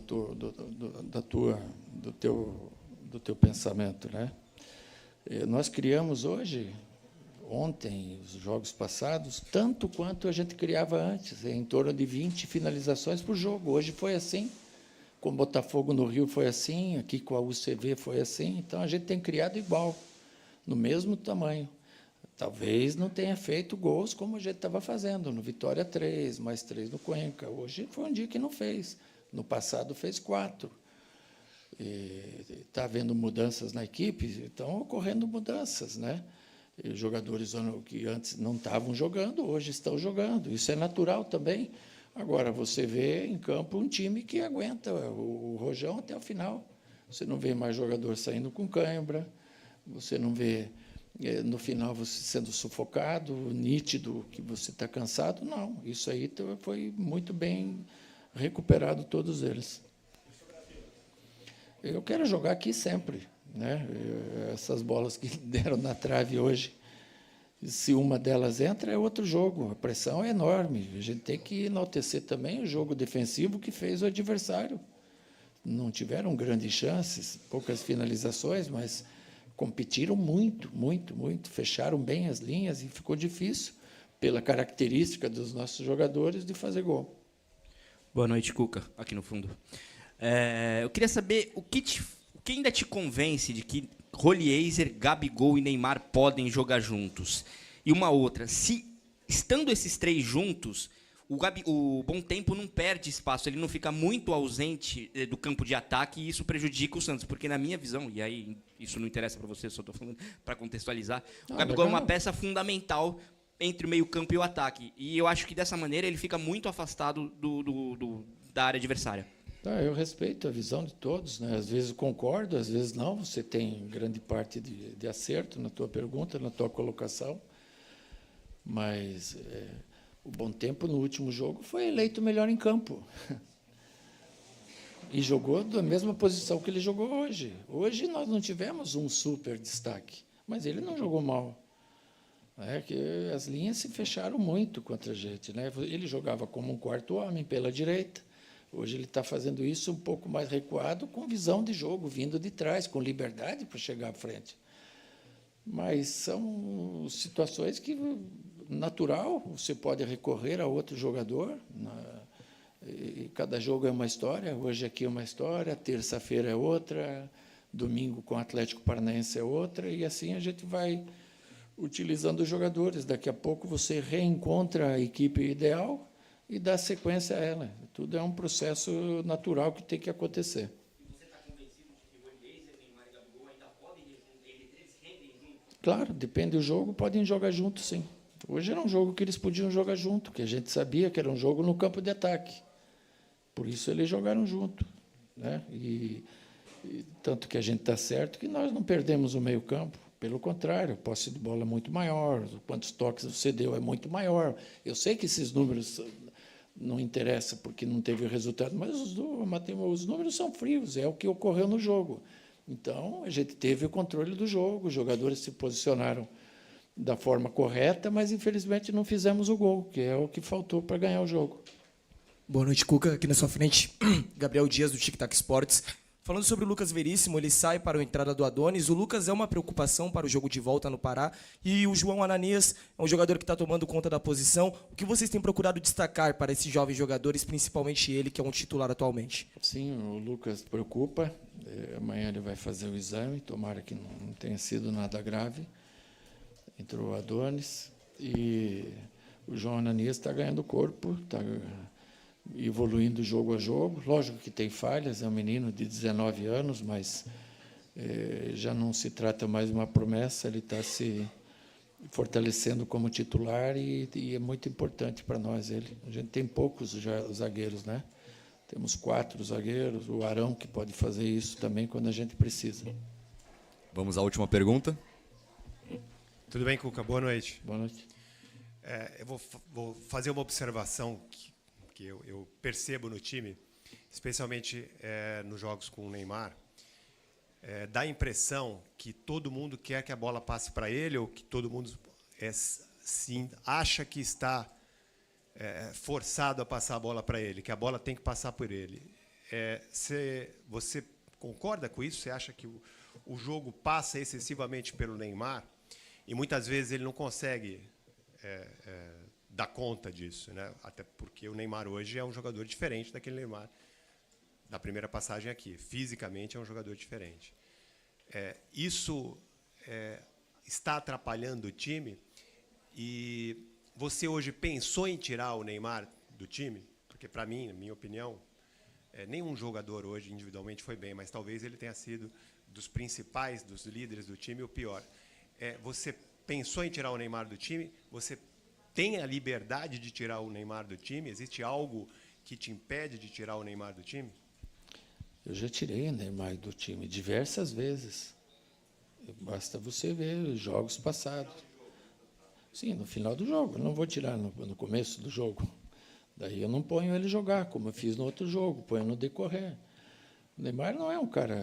teu pensamento, né? Nós criamos hoje, ontem, os jogos passados, tanto quanto a gente criava antes, em torno de 20 finalizações por jogo. Hoje foi assim. Com o Botafogo no Rio foi assim, aqui com a UCV foi assim. Então, a gente tem criado igual, no mesmo tamanho. Talvez não tenha feito gols como a gente estava fazendo. No Vitória, 3, mais 3 no Cuenca. Hoje foi um dia que não fez. No passado, fez 4. Está havendo mudanças na equipe, estão ocorrendo mudanças, né? E jogadores que antes não estavam jogando, hoje estão jogando. Isso é natural também. Agora, você vê em campo um time que aguenta o rojão até o final. Você não vê mais jogador saindo com cãibra, você não vê, no final, você sendo sufocado, nítido que você está cansado. Não, isso aí foi muito bem recuperado, todos eles. Eu quero jogar aqui sempre, né? Essas bolas que deram na trave hoje, se uma delas entra, é outro jogo. A pressão é enorme. A gente tem que enaltecer também o jogo defensivo que fez o adversário. Não tiveram grandes chances, poucas finalizações, mas competiram muito, muito, muito. Fecharam bem as linhas e ficou difícil, pela característica dos nossos jogadores, de fazer gol. Boa noite, Cuca, aqui no fundo. Eu queria saber o que ainda te convence de que Roliezer, Gabigol e Neymar podem jogar juntos. E uma outra, se estando esses 3 juntos, o Bom Tempo não perde espaço, ele não fica muito ausente do campo de ataque e isso prejudica o Santos, porque na minha visão, e aí isso não interessa para você, só estou falando para contextualizar, o Gabigol é uma peça fundamental entre o meio-campo e o ataque. E eu acho que dessa maneira ele fica muito afastado da área adversária. Eu respeito a visão de todos, né? Às vezes concordo, às vezes não. Você tem grande parte de acerto na tua pergunta, na tua colocação. Mas o Bom Tempo, no último jogo, foi eleito o melhor em campo. E jogou da mesma posição que ele jogou hoje. Hoje nós não tivemos um super destaque, mas ele não jogou mal. Que as linhas se fecharam muito contra a gente, né? Ele jogava como um quarto homem pela direita. Hoje ele está fazendo isso um pouco mais recuado, com visão de jogo, vindo de trás, com liberdade para chegar à frente. Mas são situações que, natural, você pode recorrer a outro jogador. E cada jogo é uma história. Hoje aqui é uma história, terça-feira é outra, domingo com o Atlético Paranaense é outra, e assim a gente vai utilizando os jogadores. Daqui a pouco você reencontra a equipe ideal e dá sequência a ela. Tudo é um processo natural que tem que acontecer. Você está convencido de que o Roliezer, Neymar e Gabigol ainda podem eles rendem juntos? Claro, depende do jogo, podem jogar juntos, sim. Hoje era um jogo que eles podiam jogar junto, que a gente sabia que era um jogo no campo de ataque. Por isso eles jogaram junto, né? E tanto que a gente está certo que nós não perdemos o meio-campo. Pelo contrário, a posse de bola é muito maior, quantos toques você deu é muito maior. Eu sei que esses números não interessam porque não teve resultado, mas os números são frios, é o que ocorreu no jogo. Então, a gente teve o controle do jogo, os jogadores se posicionaram da forma correta, mas, infelizmente, não fizemos o gol, que é o que faltou para ganhar o jogo. Boa noite, Cuca. Aqui na sua frente, Gabriel Dias, do Tic Tac Sports. Falando sobre o Lucas Veríssimo, ele sai para a entrada do Adonis. O Lucas é uma preocupação para o jogo de volta no Pará. E o João Ananias é um jogador que está tomando conta da posição. O que vocês têm procurado destacar para esses jovens jogadores, principalmente ele, que é um titular atualmente? Sim, o Lucas preocupa. Amanhã ele vai fazer o exame, tomara que não tenha sido nada grave. Entrou o Adonis e o João Ananias está ganhando corpo, está evoluindo jogo a jogo. Lógico que tem falhas, é um menino de 19 anos, mas já não se trata mais de uma promessa, ele está se fortalecendo como titular e é muito importante para nós ele. A gente tem poucos zagueiros, né? Temos 4 zagueiros, o Arão que pode fazer isso também quando a gente precisa. Vamos à última pergunta. Tudo bem, Cuca? Boa noite. Boa noite. Eu vou fazer uma observação que eu percebo no time, especialmente nos jogos com o Neymar. Dá a impressão que todo mundo quer que a bola passe para ele ou que todo mundo sim, acha que está forçado a passar a bola para ele, que a bola tem que passar por ele. Você concorda com isso? Você acha que o jogo passa excessivamente pelo Neymar e muitas vezes ele não consegue dar conta disso, né? Até porque o Neymar hoje é um jogador diferente daquele Neymar da primeira passagem aqui. Fisicamente é um jogador diferente. Isso está atrapalhando o time e você hoje pensou em tirar o Neymar do time? Porque, para mim, na minha opinião, nenhum jogador hoje individualmente foi bem, mas talvez ele tenha sido dos principais, dos líderes do time, o pior. Você pensou em tirar o Neymar do time? Você tem a liberdade de tirar o Neymar do time? Existe algo que te impede de tirar o Neymar do time? Eu já tirei o Neymar do time diversas vezes. Basta você ver os jogos passados. Sim, no final do jogo. Eu não vou tirar no começo do jogo. Daí eu não ponho ele jogar, como eu fiz no outro jogo, ponho no decorrer. O Neymar não é um cara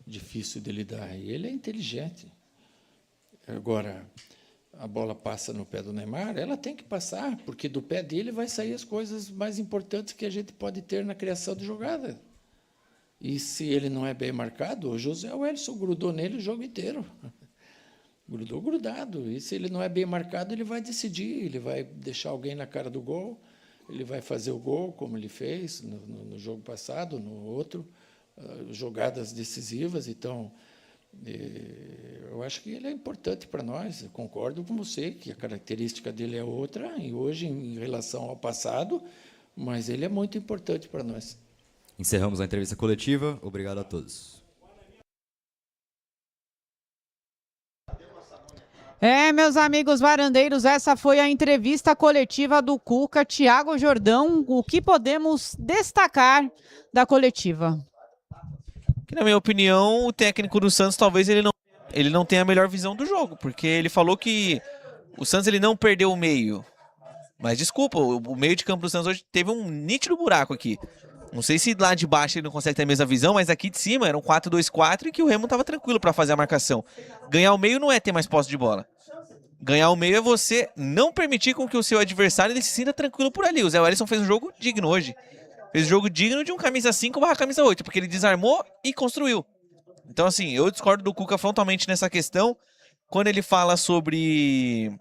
difícil de lidar, e ele é inteligente. Agora, a bola passa no pé do Neymar, ela tem que passar, porque do pé dele vai sair as coisas mais importantes que a gente pode ter na criação de jogada. E se ele não é bem marcado, o José Wellison grudou nele o jogo inteiro. Grudou grudado. E se ele não é bem marcado, ele vai decidir, ele vai deixar alguém na cara do gol, ele vai fazer o gol, como ele fez no jogo passado, no outro, jogadas decisivas. Então, eu acho que ele é importante para nós. Eu concordo com você que a característica dele é outra, e hoje, em relação ao passado, mas ele é muito importante para nós. Encerramos a entrevista coletiva. Obrigado a todos. Meus amigos varandeiros, essa foi a entrevista coletiva do Cuca. Thiago Jordão, o que podemos destacar da coletiva? Que, na minha opinião, o técnico do Santos talvez ele não tenha a melhor visão do jogo, porque ele falou que o Santos ele não perdeu o meio. Mas desculpa, o meio de campo do Santos hoje teve um nítido buraco aqui. Não sei se lá de baixo ele não consegue ter a mesma visão, mas aqui de cima era um 4-2-4 e que o Remo estava tranquilo para fazer a marcação. Ganhar o meio não é ter mais posse de bola. Ganhar o meio é você não permitir com que o seu adversário ele se sinta tranquilo por ali. O Zé Wellison fez um jogo digno hoje. Fez um jogo digno de um camisa 5/camisa 8, porque ele desarmou e construiu. Então, assim, eu discordo do Cuca frontalmente nessa questão. Quando ele fala sobre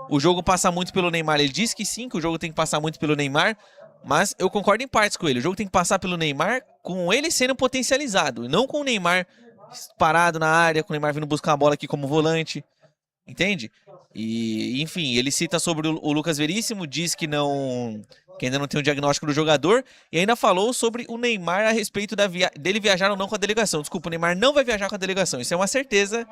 o jogo passar muito pelo Neymar, ele diz que sim, que o jogo tem que passar muito pelo Neymar, mas eu concordo em partes com ele. O jogo tem que passar pelo Neymar com ele sendo potencializado, não com o Neymar parado na área, com o Neymar vindo buscar a bola aqui como volante. Entende? E, enfim, ele cita sobre o Lucas Veríssimo, diz que não que ainda não tem o diagnóstico do jogador, e ainda falou sobre o Neymar a respeito dele viajar ou não com a delegação. Desculpa, o Neymar não vai viajar com a delegação, isso é uma certeza.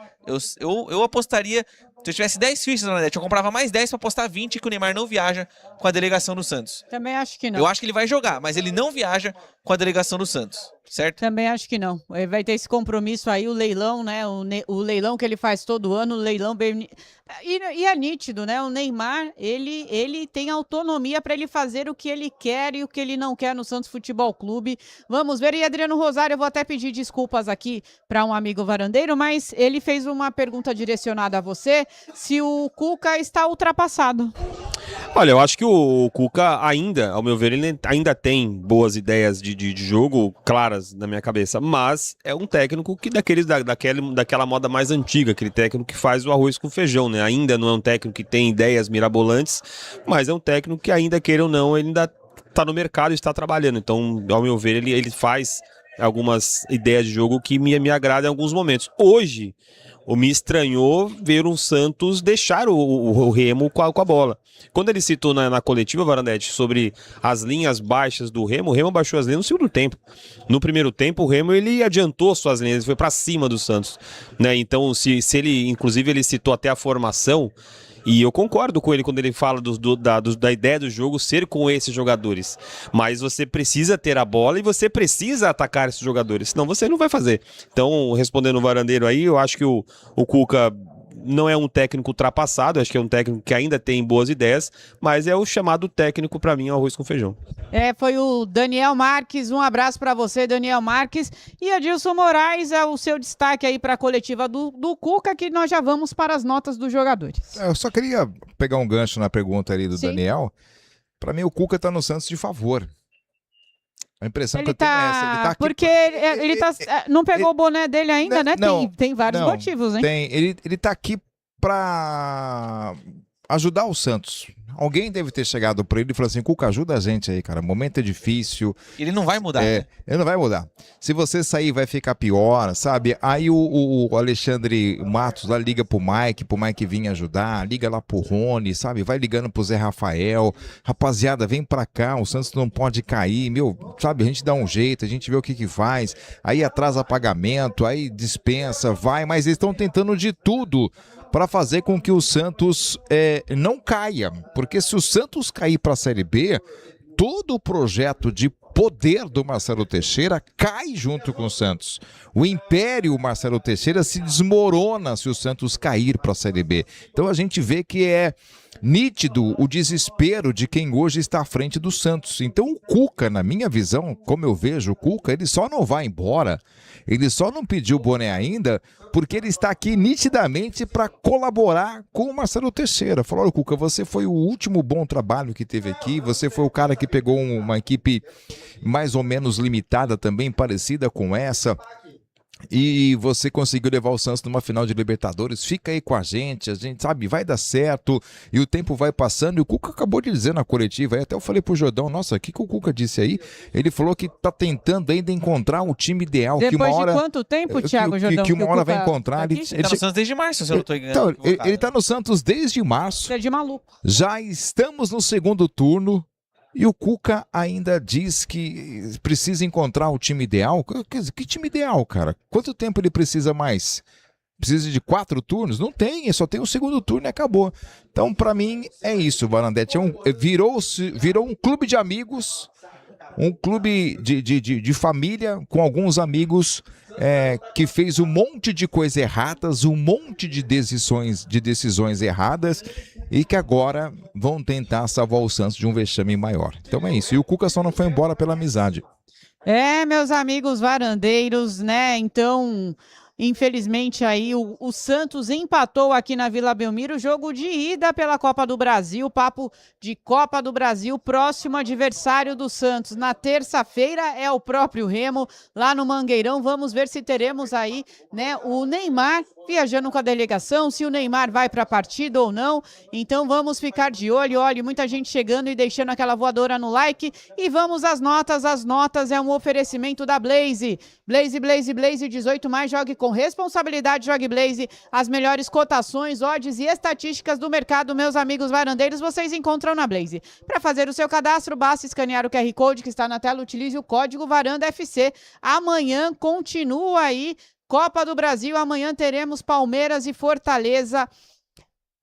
Eu apostaria, se eu tivesse 10 fichas na net, eu comprava mais 10 para apostar 20 que o Neymar não viaja com a delegação do Santos. Também acho que não. Eu acho que ele vai jogar, mas ele não viaja com a delegação do Santos, certo? Também acho que não. Ele vai ter esse compromisso aí, o leilão, né? O leilão que ele faz todo ano, o leilão bem... E é nítido, né? O Neymar, ele tem autonomia para ele fazer o que ele quer e o que ele não quer no Santos Futebol Clube. Vamos ver. E Adriano Rosário, eu vou até pedir desculpas aqui para um amigo varandeiro, mas ele fez uma pergunta direcionada a você, se o Cuca está ultrapassado. Olha, eu acho que o Cuca ainda, ao meu ver, ele ainda tem boas ideias de jogo claras na minha cabeça, mas é um técnico que daquela moda mais antiga, aquele técnico que faz o arroz com feijão, né? Ainda não é um técnico que tem ideias mirabolantes, mas é um técnico que ainda, queira ou não, ele ainda está no mercado e está trabalhando. Então, ao meu ver, ele faz algumas ideias de jogo que me agradam em alguns momentos. Hoje, me estranhou ver o Santos deixar o Remo com a bola. Quando ele citou na coletiva, Varanete, sobre as linhas baixas do Remo, o Remo baixou as linhas no segundo tempo. No primeiro tempo, o Remo ele adiantou suas linhas, ele foi para cima do Santos, né? Então, se ele, inclusive, ele citou até a formação. E eu concordo com ele quando ele fala da ideia do jogo ser com esses jogadores. Mas você precisa ter a bola e você precisa atacar esses jogadores, senão você não vai fazer. Então, respondendo o Varandeiro aí, eu acho que o Cuca não é um técnico ultrapassado, acho que é um técnico que ainda tem boas ideias, mas é o chamado técnico, para mim, arroz com feijão. Foi o Daniel Marques, um abraço para você, Daniel Marques. E Adilson Moraes, é o seu destaque aí para a coletiva do Cuca, que nós já vamos para as notas dos jogadores. Eu só queria pegar um gancho na pergunta ali do Sim. Daniel. Para mim, o Cuca tá no Santos de favor. A impressão que eu Tá, tenho é essa. Ele tá aqui porque ele não pegou o boné dele ainda, né? Não, Tem vários não, motivos, hein? Ele tá aqui para ajudar o Santos. Alguém deve ter chegado para ele e falou assim: Cuca, ajuda a gente aí, cara. O momento é difícil. Ele não vai mudar. Né? Ele não vai mudar. Se você sair, vai ficar pior, sabe? Aí o Alexandre Matos lá liga pro Mike vir ajudar, liga lá pro Rony, sabe? Vai ligando pro Zé Rafael. Rapaziada, vem pra cá, o Santos não pode cair, sabe? A gente dá um jeito, a gente vê o que faz. Aí atrasa pagamento, aí dispensa, vai, mas eles estão tentando de tudo para fazer com que o Santos não caia. Porque se o Santos cair para a Série B, todo o projeto de poder do Marcelo Teixeira cai junto com o Santos. O império Marcelo Teixeira se desmorona se o Santos cair para a Série B. Então a gente vê que é nítido o desespero de quem hoje está à frente do Santos. Então o Cuca, na minha visão, como eu vejo o Cuca, ele só não vai embora, ele só não pediu o boné ainda, porque ele está aqui nitidamente para colaborar com o Marcelo Teixeira. Falou: olha, Cuca, você foi o último bom trabalho que teve aqui, você foi o cara que pegou uma equipe mais ou menos limitada também, parecida com essa, e você conseguiu levar o Santos numa final de Libertadores. Fica aí com a gente sabe, vai dar certo, e o tempo vai passando. E o Cuca acabou de dizer na coletiva, aí até eu falei pro Jordão: nossa, o que o Cuca disse aí? Ele falou que tá tentando ainda encontrar um time ideal. Depois que uma hora, de quanto tempo, Thiago Jordão? Que uma hora vai encontrar. Ele tá no Santos desde março, se eu não tô enganando. Então, ele tá no Santos desde março. É de maluco. Já estamos no segundo turno. E o Cuca ainda diz que precisa encontrar o time ideal. Que time ideal, cara? Quanto tempo ele precisa mais? Precisa de 4 turnos? Não tem, só tem o segundo turno e acabou. Então, para mim, é isso, Varandetti. Virou um clube de amigos, um clube de família com alguns amigos que fez um monte de coisas erradas, um monte de decisões erradas, e que agora vão tentar salvar o Santos de um vexame maior. Então é isso. E o Cuca só não foi embora pela amizade. Meus amigos varandeiros, né? Então, infelizmente aí o Santos empatou aqui na Vila Belmiro, jogo de ida pela Copa do Brasil, papo de Copa do Brasil, próximo adversário do Santos na terça-feira é o próprio Remo, lá no Mangueirão. Vamos ver se teremos aí, né, o Neymar viajando com a delegação, se o Neymar vai para a partida ou não. Então vamos ficar de olho. Olha, muita gente chegando e deixando aquela voadora no like. E vamos às notas. As notas é um oferecimento da Blaze. Blaze 18 mais. Jogue com responsabilidade, jogue Blaze. As melhores cotações, odds e estatísticas do mercado, meus amigos varandeiros, vocês encontram na Blaze. Para fazer o seu cadastro, basta escanear o QR Code que está na tela. Utilize o código VarandaFC. Amanhã continua aí Copa do Brasil. Amanhã teremos Palmeiras e Fortaleza,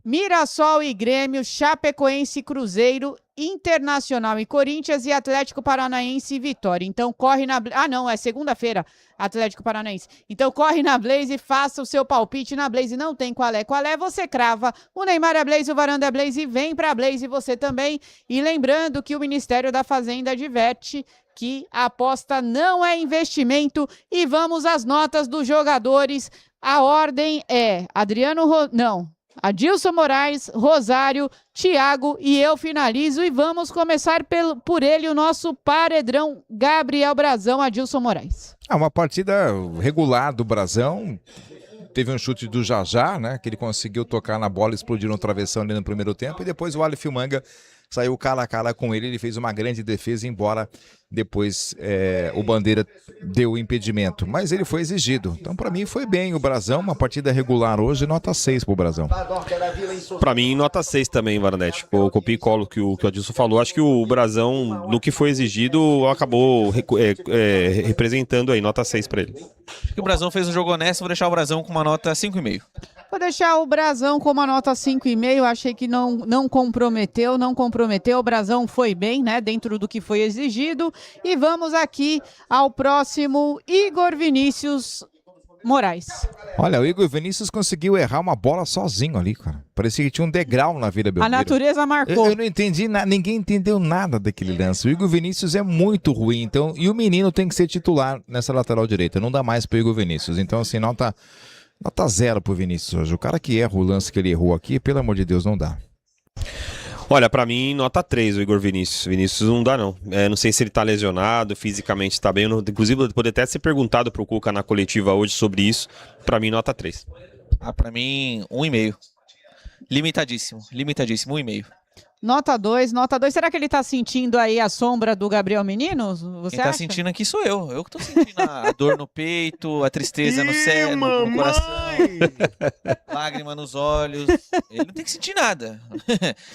Mirassol e Grêmio, Chapecoense e Cruzeiro, Internacional e Corinthians e Atlético Paranaense e Vitória. Então corre na... Ah, não, é segunda-feira, Atlético Paranaense. Então corre na Blaze e faça o seu palpite na Blaze. Não tem qual é, você crava. O Neymar é Blaze, o Varanda é Blaze, vem pra Blaze você também. E lembrando que o Ministério da Fazenda adverte que a aposta não é investimento. E vamos às notas dos jogadores. A ordem é Adilson Moraes, Rosário, Thiago e eu finalizo. E vamos começar por ele, o nosso paredrão, Gabriel Brazão. Adilson Moraes. Uma partida regular do Brazão. Teve um chute do Jajá, né? Que ele conseguiu tocar na bola, explodir no travessão ali no primeiro tempo. E depois o Aleph Manga saiu cara a cara com ele. Ele fez uma grande defesa, embora depois o Bandeira deu o impedimento. Mas ele foi exigido. Então, para mim, foi bem o Brazão. Uma partida regular hoje, nota 6 pro Brazão. Para mim, nota 6 também, Varanete. Eu copio e colo que o Adilson falou. Acho que o Brazão, no que foi exigido, acabou representando aí, nota 6 para ele. O Brazão fez um jogo honesto, vou deixar o Brazão com uma nota 5,5. Vou deixar o Brazão com uma nota 5,5. Achei que não comprometeu. O Brazão foi bem, né? Dentro do que foi exigido. E vamos aqui ao próximo, Igor Vinícius Moraes. Olha, o Igor Vinícius conseguiu errar uma bola sozinho ali, cara. Parecia que tinha um degrau na Vila Belmiro. A natureza marcou. Eu não entendi nada, ninguém entendeu nada daquele lance. O Igor Vinícius é muito ruim, então, e o menino tem que ser titular nessa lateral direita. Não dá mais pro Igor Vinícius. Então, assim, nota 0 pro Vinícius hoje. O cara que erra o lance que ele errou aqui, pelo amor de Deus, não dá. Olha, pra mim, nota 3 o Igor Vinícius. Vinícius não dá, não. Não sei se ele tá lesionado, fisicamente tá bem. Inclusive, eu poderia até ser perguntado pro Cuca na coletiva hoje sobre isso. Pra mim, nota 3. Pra mim, 1,5. Limitadíssimo, 1,5. Nota 2. Será que ele tá sentindo aí a sombra do Gabriel Menino? Você Quem tá acha? sentindo aqui sou eu. Eu que tô sentindo a dor no peito, a tristeza no cérebro, no coração, lágrima nos olhos. Ele não tem que sentir nada.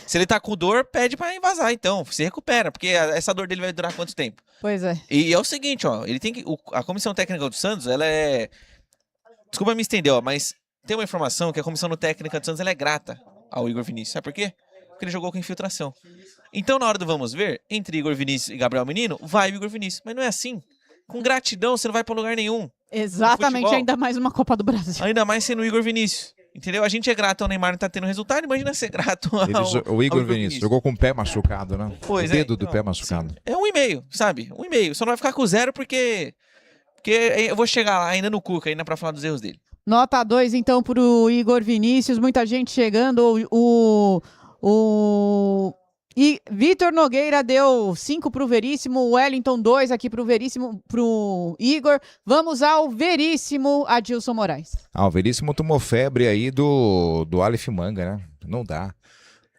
Se ele tá com dor, pede pra invasar, então. Se recupera, porque essa dor dele vai durar quanto tempo? Pois é. E é o seguinte, ó, ele tem que... A comissão técnica do Santos, ela é... Desculpa me estender, ó, mas tem uma informação que a comissão técnica do Santos, ela é grata ao Igor Vinícius. Sabe por quê? Porque ele jogou com infiltração. Então, na hora do vamos ver, entre Igor Vinícius e Gabriel Menino, vai o Igor Vinícius. Mas não é assim. Com gratidão, você não vai pra lugar nenhum. Exatamente, ainda mais uma Copa do Brasil. Ainda mais sendo o Igor Vinícius. Entendeu? A gente é grato ao Neymar não tá tendo resultado, imagina ser grato ao O Igor Vinícius jogou com o pé machucado, né? Pois o dedo do pé machucado. Sim. É 1,5, sabe? 1,5. Só não vai ficar com 0 porque eu vou chegar lá ainda no Cuca, ainda pra falar dos erros dele. Nota 2, então, pro Igor Vinícius. Muita gente chegando. E Vitor Nogueira deu 5 pro Veríssimo, o Wellington 2 aqui pro Veríssimo, pro Igor. Vamos ao Veríssimo, Adilson Moraes. O Veríssimo tomou febre aí do Aleph Manga, né? Não dá.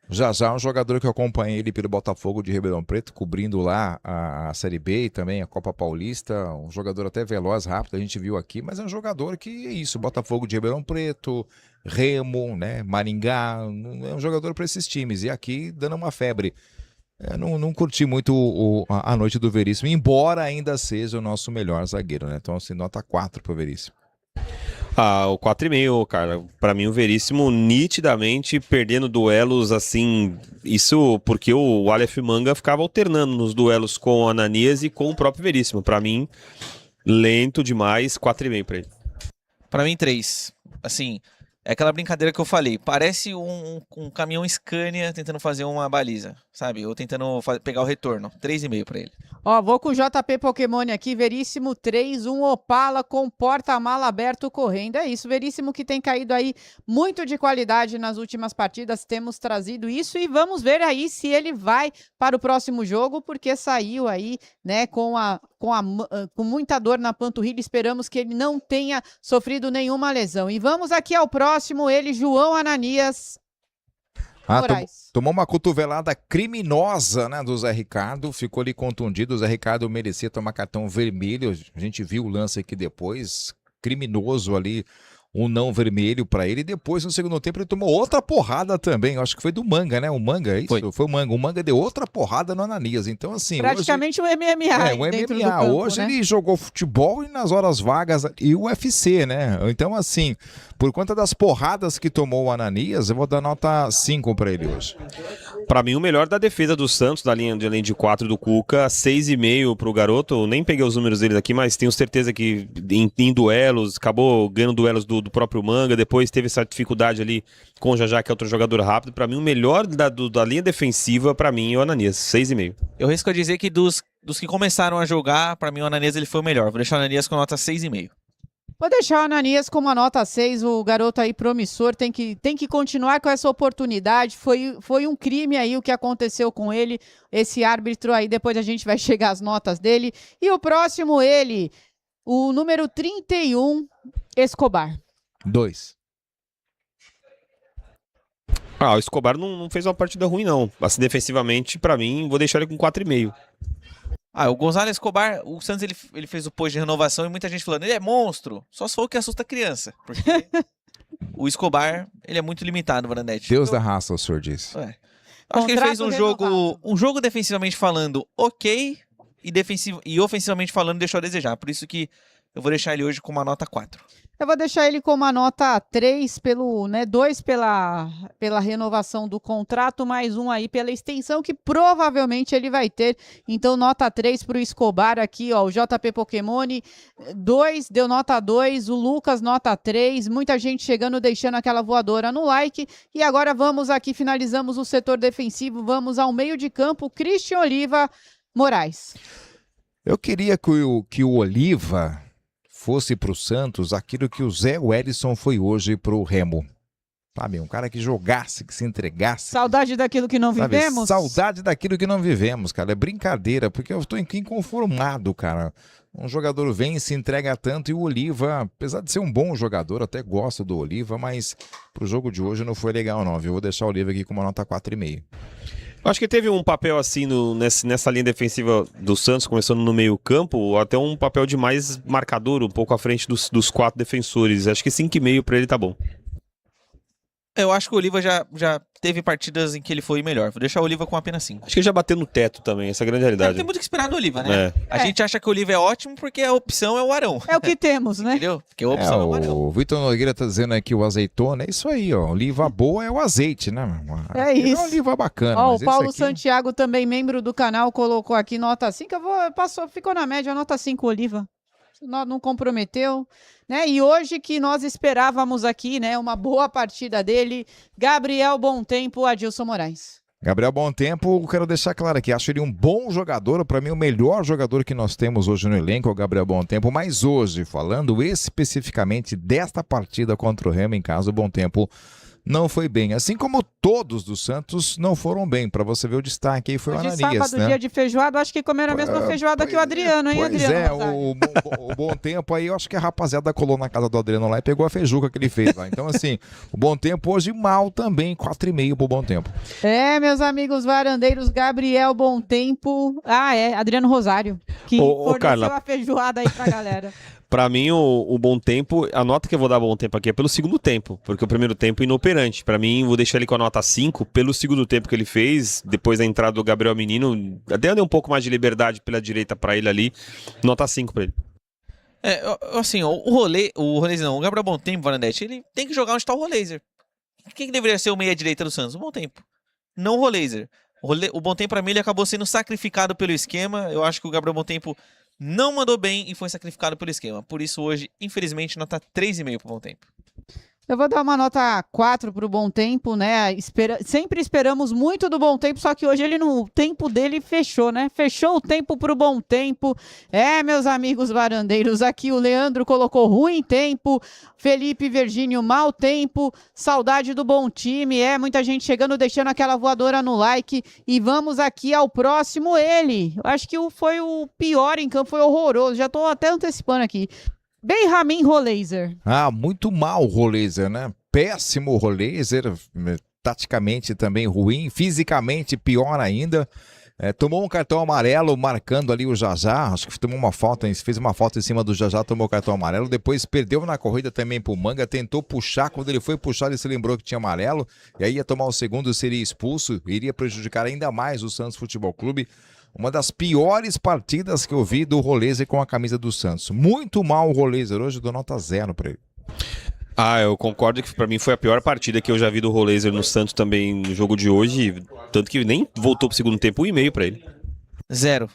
Já é um jogador que eu acompanhei ele pelo Botafogo de Ribeirão Preto, cobrindo lá a Série B e também a Copa Paulista. Um jogador até veloz, rápido, a gente viu aqui, mas é um jogador que é isso, Botafogo de Ribeirão Preto, Remo, né, Maringá, é um jogador para esses times. E aqui dando uma febre. Não curti muito a noite do Veríssimo, embora ainda seja o nosso melhor zagueiro, né? Então, assim, nota 4 pro Veríssimo. O 4,5, cara. Pra mim, o Veríssimo nitidamente perdendo duelos, assim. Isso porque o Aleph Manga ficava alternando nos duelos com o Ananias e com o próprio Veríssimo. Pra mim, lento demais, 4,5 pra ele. Pra mim, 3. Assim, É aquela brincadeira que eu falei. Parece um caminhão Scania tentando fazer uma baliza, sabe? Ou tentando pegar o retorno. 3,5 para ele. Ó, vou com o JP Pokémon aqui, Veríssimo 3, um Opala com porta-mala aberto correndo. É isso, Veríssimo que tem caído aí muito de qualidade nas últimas partidas, temos trazido isso e vamos ver aí se ele vai para o próximo jogo, porque saiu aí, né, com muita dor na panturrilha, esperamos que ele não tenha sofrido nenhuma lesão. E vamos aqui ao próximo, ele, João Ananias. Tomou uma cotovelada criminosa, né, do Zé Ricardo, ficou ali contundido, o Zé Ricardo merecia tomar cartão vermelho, a gente viu o lance aqui depois, criminoso ali, um não vermelho para ele, e depois no segundo tempo ele tomou outra porrada também, eu acho que foi do Manga, né, o Manga, é isso? Foi o Manga deu outra porrada no Ananias, então assim... Praticamente hoje, um MMA. um MMA, hoje, né? Ele jogou futebol e nas horas vagas, e o UFC, né, então assim, por conta das porradas que tomou o Ananias, eu vou dar nota 5 para ele hoje. Para mim, o melhor da defesa do Santos, da linha de 4 do Cuca, 6,5 pro garoto. Eu nem peguei os números dele aqui, mas tenho certeza que em duelos, acabou ganhando duelos do próprio Manga, depois teve essa dificuldade ali com o Jajá, que é outro jogador rápido. Para mim, o melhor da linha defensiva, para mim, é o Ananias, 6,5. Eu risco a dizer que dos que começaram a jogar, para mim o Ananias ele foi o melhor. Vou deixar o Ananias com nota 6,5. Vou deixar o Ananias com uma nota 6, o garoto aí promissor, tem que continuar com essa oportunidade, foi um crime aí o que aconteceu com ele, esse árbitro aí, depois a gente vai chegar às notas dele. E o próximo ele, o número 31, Escobar. 2. O Escobar não fez uma partida ruim não, assim defensivamente, para mim, vou deixar ele com 4,5. O Gonzalo Escobar, o Santos ele fez o post de renovação e muita gente falando, ele é monstro, só se for o que assusta a criança. Porque o Escobar, ele é muito limitado, Brandetti. Deus da raça, o senhor disse. Acho que ele fez um jogo defensivamente falando ok e ofensivamente falando deixou a desejar. Por isso que eu vou deixar ele hoje com uma nota 4. Eu vou deixar ele com uma nota 3, 2 pela renovação do contrato, mais um aí pela extensão que provavelmente ele vai ter. Então, nota 3 para o Escobar aqui, ó, o JP Pokémon, 2, deu nota 2, o Lucas nota 3, muita gente chegando, deixando aquela voadora no like. E agora vamos aqui, finalizamos o setor defensivo, vamos ao meio de campo, Christian Oliva Moraes. Eu queria que o Oliva fosse para o Santos aquilo que o Zé Wellison foi hoje para o Remo. Sabe, um cara que jogasse, que se entregasse. Saudade daquilo que não vivemos? Saudade daquilo que não vivemos, cara. É brincadeira, porque eu estou inconformado, cara. Um jogador vem e se entrega tanto e o Oliva, apesar de ser um bom jogador, até gosto do Oliva, mas pro jogo de hoje não foi legal não, viu? Eu vou deixar o Oliva aqui com uma nota 4,5. Acho que teve um papel assim nessa linha defensiva do Santos, começando no meio campo, até um papel de mais marcador, um pouco à frente dos 4 defensores. Acho que 5,5 para ele tá bom. Eu acho que o Oliva já teve partidas em que ele foi melhor. Vou deixar o Oliva com apenas 5. Acho que ele já bateu no teto também, essa é a grande realidade. Não tem muito o que esperar do Oliva, né? A gente acha que o Oliva é ótimo porque a opção é o Arão. É o que temos, né? Entendeu? Porque a opção é o Arão. O Vitor Nogueira tá dizendo aqui o azeitona, é isso aí, ó. Oliva boa é o azeite, né? É isso. É uma oliva bacana. Ó, mas o Paulo aqui... Santiago, também membro do canal, colocou aqui nota 5. Ficou na média, nota 5 Oliva. Não comprometeu, né? E hoje que nós esperávamos aqui, né? Uma boa partida dele, Gabriel Bontempo, Adilson Moraes. Gabriel Bontempo, quero deixar claro aqui, acho ele um bom jogador, para mim o melhor jogador que nós temos hoje no elenco é o Gabriel Bontempo, mas hoje, falando especificamente desta partida contra o Remo em casa, o Bontempo não foi bem, assim como todos do Santos não foram bem, para você ver o destaque aí foi o Ananias, sábado, né? Dia de feijoada, acho que comeram a mesma feijoada que o Adriano, hein, Pois Adriano? o Bontempo aí, eu acho que a rapaziada colou na casa do Adriano lá e pegou a feijuca que ele fez lá, então assim, o Bontempo hoje mal também, 4,5 pro Bontempo. É, meus amigos varandeiros, Gabriel Bontempo, Adriano Rosário, que forneceu Carla, a feijoada aí pra galera. Pra mim, o Bom Tempo, a nota que eu vou dar Bom Tempo aqui é pelo segundo tempo, porque o primeiro tempo é inoperante. Pra mim, vou deixar ele com a nota 5 pelo segundo tempo que ele fez, depois da entrada do Gabriel Menino, até deu um pouco mais de liberdade pela direita pra ele ali, nota 5 pra ele. Assim, o Gabriel Bontempo, Varandetti, ele tem que jogar onde tá o Roleiser. Quem que deveria ser o meia-direita do Santos? O Bontempo. Não o Roleiser. O Bontempo, pra mim, ele acabou sendo sacrificado pelo esquema. Eu acho que o Gabriel Bontempo não mandou bem e foi sacrificado pelo esquema. Por isso, hoje, infelizmente, nota 3,5 pro Bontempo. Eu vou dar uma nota 4 pro Bom Tempo, né? Sempre esperamos muito do Bom Tempo, só que hoje o tempo dele fechou, né? Fechou o tempo pro Bom Tempo. Meus amigos varandeiros, aqui o Leandro colocou ruim tempo, Felipe Virgínio mau tempo, saudade do bom time. Muita gente chegando, deixando aquela voadora no like. E vamos aqui ao próximo, ele. Eu acho que foi o pior em campo, foi horroroso. Já tô até antecipando aqui. Benjamin Roleiser. Muito mal o Roleiser, né? Péssimo o Roleiser, taticamente também ruim, fisicamente pior ainda. Tomou um cartão amarelo marcando ali o Jajá, acho que tomou uma falta, fez uma falta em cima do Jajá, tomou cartão amarelo, depois perdeu na corrida também pro Manga, tentou puxar, quando ele foi puxar ele se lembrou que tinha amarelo, e aí ia tomar o segundo, seria expulso, iria prejudicar ainda mais o Santos Futebol Clube. Uma das piores partidas que eu vi do Roleiser com a camisa do Santos. Muito mal o Roleiser, hoje eu dou nota 0 para ele. Eu concordo que pra mim foi a pior partida que eu já vi do Roleiser no Santos também no jogo de hoje, tanto que nem voltou pro segundo tempo, 1,5 pra ele. 0.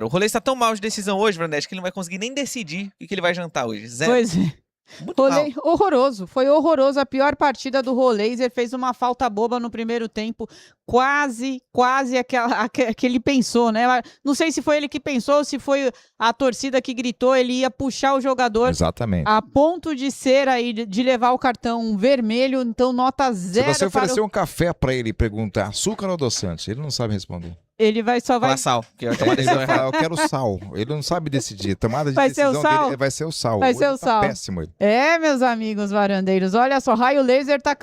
O Roleiser tá tão mal de decisão hoje, Brandete, que ele não vai conseguir nem decidir o que ele vai jantar hoje. 0. Pois é. Horroroso, foi horroroso. A pior partida do Roleiser, fez uma falta boba no primeiro tempo, quase que ele pensou, né? Não sei se foi ele que pensou ou se foi a torcida que gritou, ele ia puxar o jogador. Exatamente. A ponto de ser aí, de levar o cartão vermelho, então nota 0. Se você oferecer um café para ele e perguntar açúcar ou adoçante, ele não sabe responder. Ele só vai... Fala sal, que vai tomar decisão errada. Eu quero sal. Ele não sabe decidir. Tomada de Vai decisão ser o sal? dele vai ser o sal. Vai ser o sal. Péssimo ele. Meus amigos varandeiros, olha só, Raio Laser tá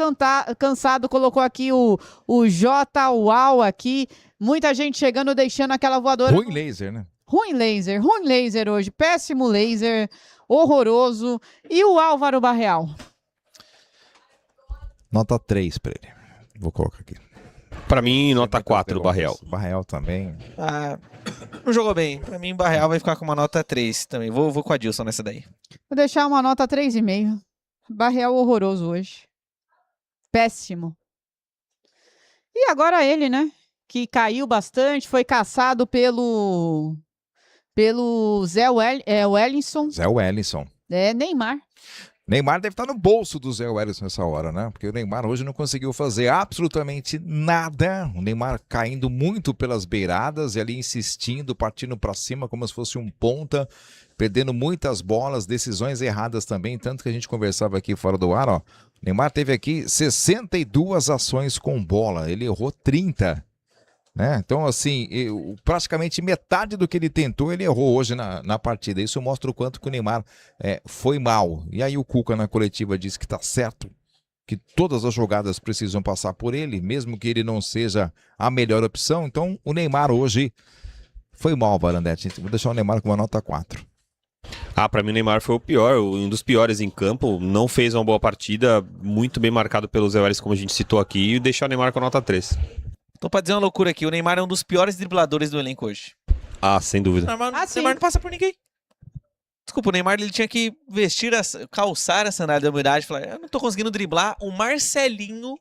cansado, colocou aqui o J Uau aqui, muita gente chegando, deixando aquela voadora. Ruim laser, né? Ruim laser hoje, péssimo laser, horroroso. E o Álvaro Barreal? Nota 3 para ele. Vou colocar aqui. Pra mim, nota 4 do Barreal. Barreal também. Não jogou bem. Pra mim, Barreal vai ficar com uma nota 3 também. Vou com a Dilson nessa daí. Vou deixar uma nota 3,5. Barreal horroroso hoje. Péssimo. E agora ele, né? Que caiu bastante, foi caçado pelo Zé Wellington. Zé Wellington. Neymar. Neymar deve estar no bolso do Zé Wellington nessa hora, né? Porque o Neymar hoje não conseguiu fazer absolutamente nada. O Neymar caindo muito pelas beiradas e ali insistindo, partindo para cima como se fosse um ponta, perdendo muitas bolas, decisões erradas também, tanto que a gente conversava aqui fora do ar, ó. O Neymar teve aqui 62 ações com bola, ele errou 30. Né? Então, assim, praticamente metade do que ele tentou, ele errou hoje na partida. Isso mostra o quanto que o Neymar foi mal. E aí o Cuca na coletiva disse que tá certo, que todas as jogadas precisam passar por ele, mesmo que ele não seja a melhor opção. Então, o Neymar hoje foi mal, Barandete. Vou deixar o Neymar com uma nota 4. Pra mim o Neymar foi o pior, um dos piores em campo. Não fez uma boa partida, muito bem marcado pelos Zé Wellington, como a gente citou aqui, e deixar o Neymar com a nota 3. Tô pra dizer uma loucura aqui, o Neymar é um dos piores dribladores do elenco hoje. Sem dúvida. O Neymar não passa por ninguém. Desculpa, o Neymar ele tinha que calçar a sandália da humildade e falar, eu não tô conseguindo driblar o Marcelinho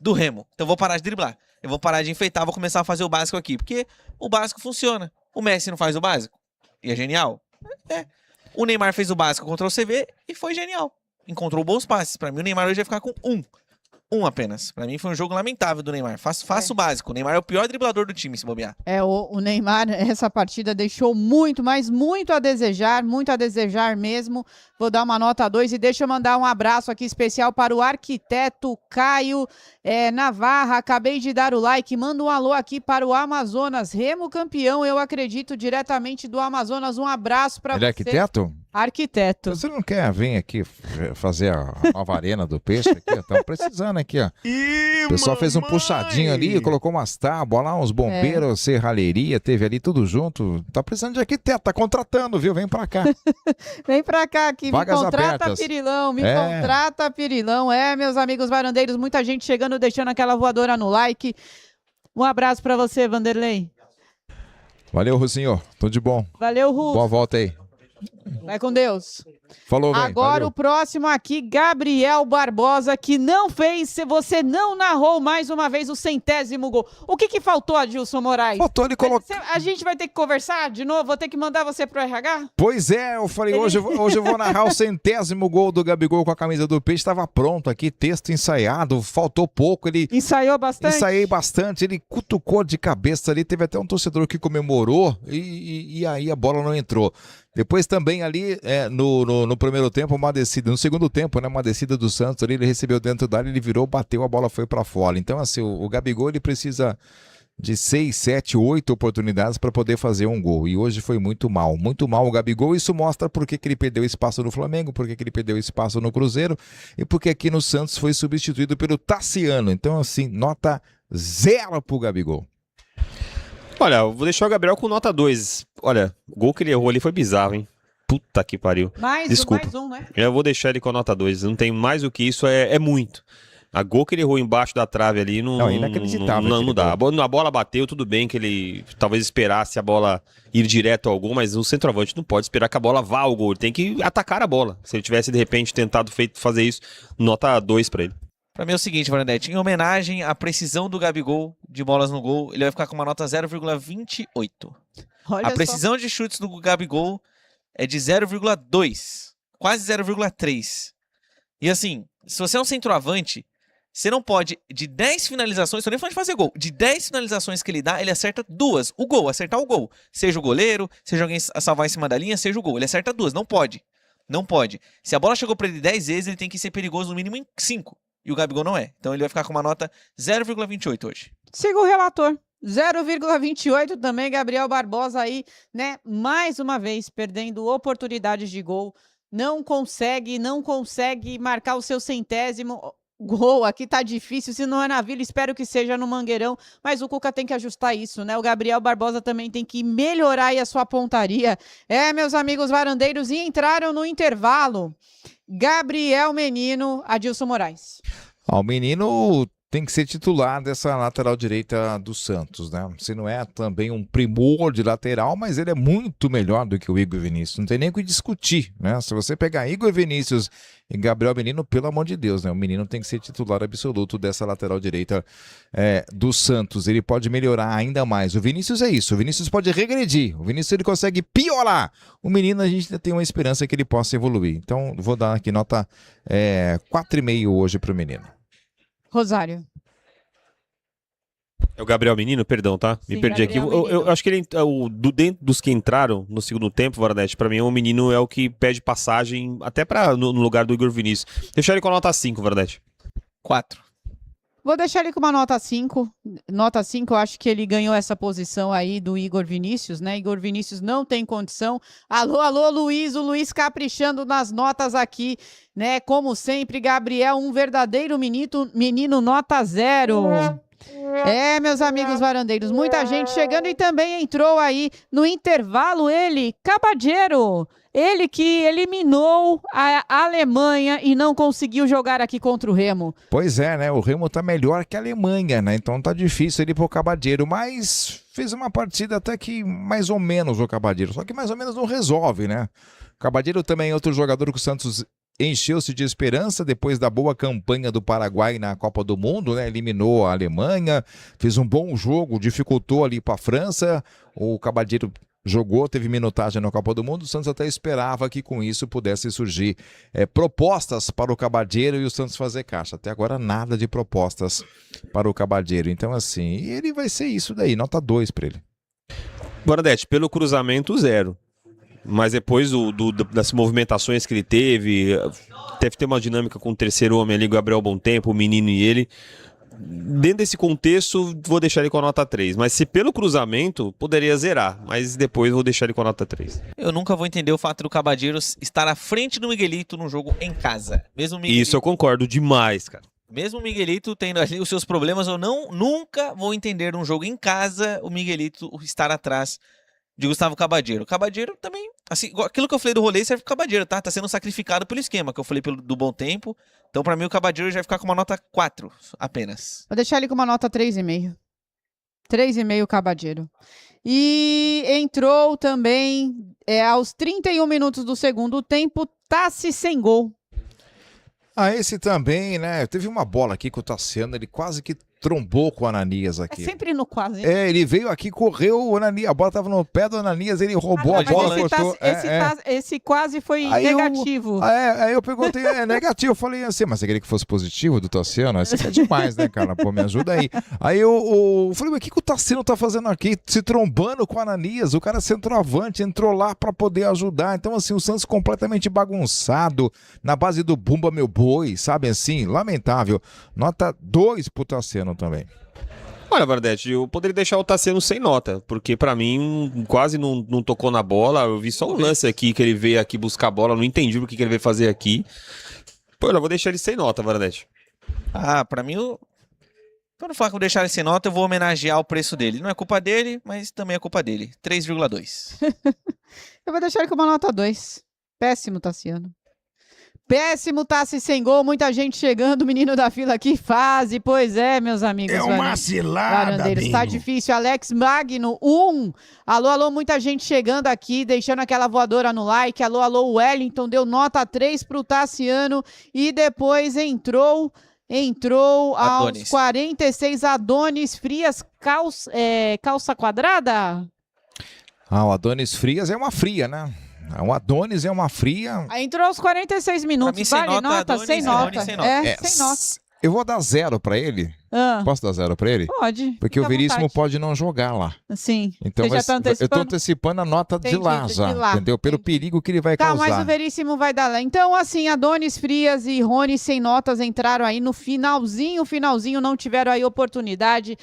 do Remo, então eu vou parar de driblar. Eu vou parar de enfeitar, vou começar a fazer o básico aqui, porque o básico funciona. O Messi não faz o básico? E é genial? O Neymar fez o básico contra o CV e foi genial. Encontrou bons passes. Pra mim o Neymar hoje vai ficar com 1. 1 apenas. Pra mim foi um jogo lamentável do Neymar. Faça o básico. O Neymar é o pior driblador do time, se bobear. O Neymar, essa partida deixou muito a desejar mesmo. Vou dar uma nota 2 e deixa eu mandar um abraço aqui especial para o arquiteto Caio Navarra. Acabei de dar o like. Manda um alô aqui para o Amazonas. Remo campeão, eu acredito, diretamente do Amazonas. Um abraço para você. Ele é arquiteto? Arquiteto. Você não quer vir aqui fazer a nova arena do peixe aqui? Estamos precisando aqui, ó. O pessoal fez um puxadinho ali, colocou umas tábuas lá, uns bombeiros, serralheria, teve ali tudo junto. Tá precisando de arquiteto, tá contratando, viu? Vem pra cá. Vem pra cá aqui, Vagas me contrata, abertas. Pirilão, contrata, Pirilão. Meus amigos varandeiros, muita gente chegando, deixando aquela voadora no like. Um abraço pra você, Vanderlei. Valeu, Ruzinho. Tudo de bom. Valeu, Ru. Boa volta aí. Vai com Deus. Falou, velho. Agora Valeu. o próximo aqui, Gabriel Barbosa, que não fez, você não narrou mais uma vez o 100º gol. O que faltou, Adilson Moraes? Faltou ele colocar. A gente vai ter que conversar de novo? Vou ter que mandar você pro RH? Pois é, eu falei, hoje eu vou narrar o 100º gol do Gabigol com a camisa do Peixe. Estava pronto aqui, texto ensaiado, faltou pouco. Ele ensaiou bastante? Ensaiei bastante, ele cutucou de cabeça ali, teve até um torcedor que comemorou e aí a bola não entrou. Depois também ali no primeiro tempo, uma descida, no segundo tempo, né, uma descida do Santos ali, ele recebeu dentro da área, ele virou, bateu, a bola foi para fora. Então assim, o Gabigol ele precisa de 6, 7, 8 oportunidades para poder fazer um gol. E hoje foi muito mal o Gabigol. Isso mostra por que ele perdeu espaço no Flamengo, por que ele perdeu espaço no Cruzeiro e porque aqui no Santos foi substituído pelo Tassiano. Então assim, nota 0 pro Gabigol. Olha, eu vou deixar o Gabriel com nota 2. Olha, o gol que ele errou ali foi bizarro, hein? Puta que pariu. Desculpa. Mais um, né? Eu vou deixar ele com a nota 2. Não tem mais do que isso, é muito. A gol que ele errou embaixo da trave ali não inacreditável. Não dá. A bola bateu, tudo bem que ele talvez esperasse a bola ir direto ao gol, mas o centroavante não pode esperar que a bola vá ao gol. Ele tem que atacar a bola. Se ele tivesse, de repente, tentado fazer isso, nota 2 pra ele. Pra mim é o seguinte, Varanete, em homenagem à precisão do Gabigol de bolas no gol, ele vai ficar com uma nota 0,28. A precisão de chutes do Gabigol é de 0,2, quase 0,3. E assim, se você é um centroavante, você não pode, de 10 finalizações, tô nem falando de fazer gol, de 10 finalizações que ele dá, ele acerta 2. O gol, acertar o gol. Seja o goleiro, seja alguém a salvar em cima da linha, seja o gol. Ele acerta 2, não pode. Não pode. Se a bola chegou pra ele 10 vezes, ele tem que ser perigoso no mínimo em 5. E o Gabigol não é. Então ele vai ficar com uma nota 0,28 hoje. Siga o relator. 0,28 também, Gabriel Barbosa aí, né? Mais uma vez, perdendo oportunidades de gol. Não consegue marcar o seu 100º gol. Aqui tá difícil. Se não é na Vila, espero que seja no Mangueirão. Mas o Cuca tem que ajustar isso, né? O Gabriel Barbosa também tem que melhorar aí a sua pontaria. Meus amigos varandeiros, e entraram no intervalo. Gabriel Menino, Adilson Moraes. O Menino tem que ser titular dessa lateral direita do Santos, né? Se não é também um primor de lateral, mas ele é muito melhor do que o Igor Vinícius. Não tem nem o que discutir, né? Se você pegar Igor Vinícius e Gabriel Menino, pelo amor de Deus, né? O Menino tem que ser titular absoluto dessa lateral direita do Santos. Ele pode melhorar ainda mais. O Vinícius é isso. O Vinícius pode regredir. O Vinícius ele consegue piorar. O Menino a gente ainda tem uma esperança que ele possa evoluir. Então vou dar aqui nota 4,5 hoje pro Menino. Rosário. É o Gabriel Menino, perdão, tá? Me perdi aqui. Eu acho que ele, dentro dos que entraram no segundo tempo, Varanete, pra mim o Menino é o que pede passagem até no lugar do Igor Vinícius. Deixar ele com a nota 5, Varanete. 4. Vou deixar ele com uma nota 5. Nota 5, eu acho que ele ganhou essa posição aí do Igor Vinícius, né? Igor Vinícius não tem condição. Alô, Luiz, o Luiz caprichando nas notas aqui, né? Como sempre, Gabriel, um verdadeiro menino nota 0. Meus amigos varandeiros, muita gente chegando e também entrou aí no intervalo ele, Cabadeiro. Ele que eliminou a Alemanha e não conseguiu jogar aqui contra o Remo. Pois é, né? O Remo tá melhor que a Alemanha, né? Então tá difícil ele pro Cabadeiro, mas fez uma partida até que mais ou menos o Cabadeiro, só que mais ou menos não resolve, né? O Cabadeiro também é outro jogador que o Santos encheu-se de esperança depois da boa campanha do Paraguai na Copa do Mundo, né? Eliminou a Alemanha, fez um bom jogo, dificultou ali para a França. O Cabadeiro jogou, teve minutagem na Copa do Mundo. O Santos até esperava que com isso pudesse surgir propostas para o Cabadeiro e o Santos fazer caixa. Até agora nada de propostas para o Cabadeiro. Então assim, ele vai ser isso daí, nota 2 para ele. Boradete, pelo cruzamento 0. Mas depois das movimentações que ele teve, deve ter uma dinâmica com o terceiro homem ali, Gabriel Bom Tempo, o Menino e ele. Dentro desse contexto, vou deixar ele com a nota 3. Mas se pelo cruzamento, poderia zerar. Mas depois vou deixar ele com a nota 3. Eu nunca vou entender o fato do Cabadeiro estar à frente do Miguelito no jogo em casa. Isso eu concordo demais, cara. Mesmo o Miguelito tendo ali os seus problemas, eu nunca vou entender num jogo em casa o Miguelito estar atrás de Gustavo Cabadeiro. Cabadeiro também, assim, aquilo que eu falei do rolê serve pro Cabadeiro, tá? Tá sendo sacrificado pelo esquema que eu falei do Bom Tempo. Então, pra mim, o Cabadeiro já vai ficar com uma nota 4 apenas. Vou deixar ele com uma nota 3,5. 3,5 Cabadeiro. E entrou também aos 31 minutos do segundo tempo, Tassi sem gol. Esse também, né? Teve uma bola aqui que o Tassiano, ele quase que trombou com o Ananias aqui. É sempre no quase. Ele veio aqui, correu, o Ananias, a bola tava no pé do Ananias, ele roubou a bola, cortou. Esse quase foi negativo. Aí eu perguntei, é negativo? Eu falei assim, mas você queria que fosse positivo do Tassiano? Isso aqui é demais, né, cara? Pô, me ajuda aí. Aí eu falei, mas o que o Tassiano tá fazendo aqui? Se trombando com o Ananias, o cara é centroavante, entrou lá pra poder ajudar. Então, assim, o Santos completamente bagunçado, na base do Bumba Meu Boi, sabe assim? Lamentável. Nota 2 pro Tassiano também. Olha, Vardete, eu poderia deixar o Tassiano sem nota, porque pra mim quase não tocou na bola. Eu vi só um lance aqui que ele veio aqui buscar a bola, não entendi o que ele veio fazer aqui. Pô, eu vou deixar ele sem nota, Vardete. Pra mim, quando eu falar que eu vou deixar ele sem nota, eu vou homenagear o preço dele. Não é culpa dele, mas também é culpa dele. 3,2. Eu vou deixar ele com uma nota 2. Péssimo, Tassiano. Péssimo, Tassi sem gol, muita gente chegando, menino da fila, que fase, pois é, meus amigos. É uma cilada, tá difícil, Alex Magno, 1. Alô, muita gente chegando aqui, deixando aquela voadora no like. Alô, Wellington, deu nota 3 pro Tassiano e depois entrou aos 46, Adonis Frias, calça quadrada? O Adonis Frias é uma fria, né? O Adonis é uma fria. Entrou aos 46 minutos. Vale nota? Sem nota. Sem nota. Eu vou dar 0 pra ele. Posso dar 0 pra ele? Pode. Porque o Veríssimo pode não jogar lá. Sim. Então eu tô antecipando a nota de lá já. Entendeu? Pelo perigo que ele vai causar. Mas o Veríssimo vai dar lá. Então, assim, Adonis Frias e Rony sem notas entraram aí no finalzinho, não tiveram aí oportunidade.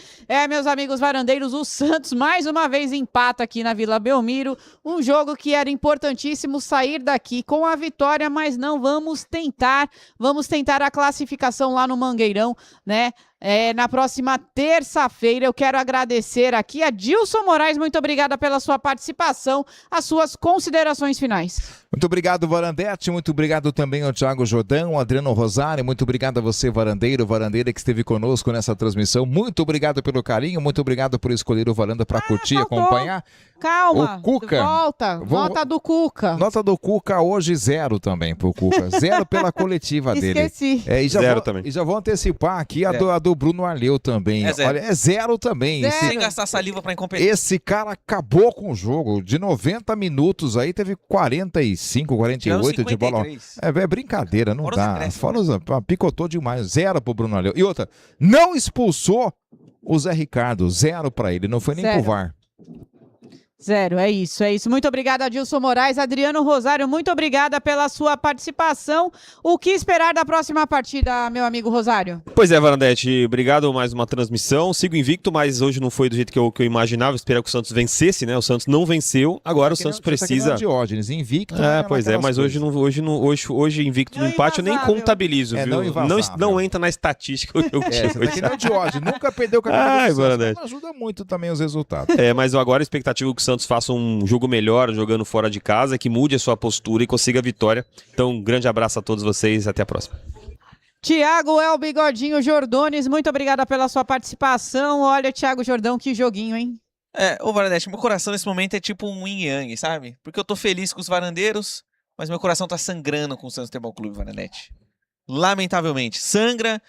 Meus amigos varandeiros, o Santos mais uma vez empata aqui na Vila Belmiro. Um jogo que era importantíssimo sair daqui com a vitória, mas não vamos tentar a classificação lá no Mangueirão, né? Na próxima terça-feira. Eu quero agradecer aqui a Dilson Moraes, muito obrigada pela sua participação, as suas considerações finais. Muito obrigado, Varandete, muito obrigado também ao Thiago Jordão, ao Adriano Rosário, muito obrigado a você, varandeira que esteve conosco nessa transmissão, muito obrigado pelo carinho, muito obrigado por escolher o Varanda para curtir e acompanhar. Calma, o Cuca, volta, nota do Cuca. Nota do Cuca hoje 0 também pro Cuca, 0 pela coletiva dele. Esqueci. E já vou antecipar aqui a do Bruno Arleu também. Olha, é 0 também. Sem gastar saliva pra incompetência. Esse cara acabou com o jogo. De 90 minutos aí, teve 45, 48 de bola. É brincadeira, não dá. Picotou demais. 0 pro Bruno Arleu. E outra, não expulsou o Zé Ricardo. 0 pra ele. Não foi nem pro VAR. 0, é isso. Muito obrigada, Adilson Moraes. Adriano Rosário, muito obrigada pela sua participação. O que esperar da próxima partida, meu amigo Rosário? Pois é, Varandete, obrigado, mais uma transmissão. Sigo invicto, mas hoje não foi do jeito que eu imaginava. Esperava que o Santos vencesse, né? O Santos não venceu, agora o Santos precisa... Diógenes, invicto... Pois é, mas hoje invicto no empate eu nem contabilizo, viu? Não entra na estatística o jogo de hoje. Isso não é Diógenes, nunca perdeu o campeonato do Santos, mas ajuda muito também os resultados. Mas agora a expectativa é que o Santos faça um jogo melhor, jogando fora de casa, que mude a sua postura e consiga a vitória. Então, um grande abraço a todos vocês, até a próxima. Tiago Bigodinho Jordones, muito obrigada pela sua participação. Olha, Tiago Jordão, que joguinho, hein? Varanete, meu coração nesse momento é tipo um yin yang, sabe? Porque eu tô feliz com os varandeiros, mas meu coração tá sangrando com o Santos Futebol Clube, Varanete. Lamentavelmente, sangra.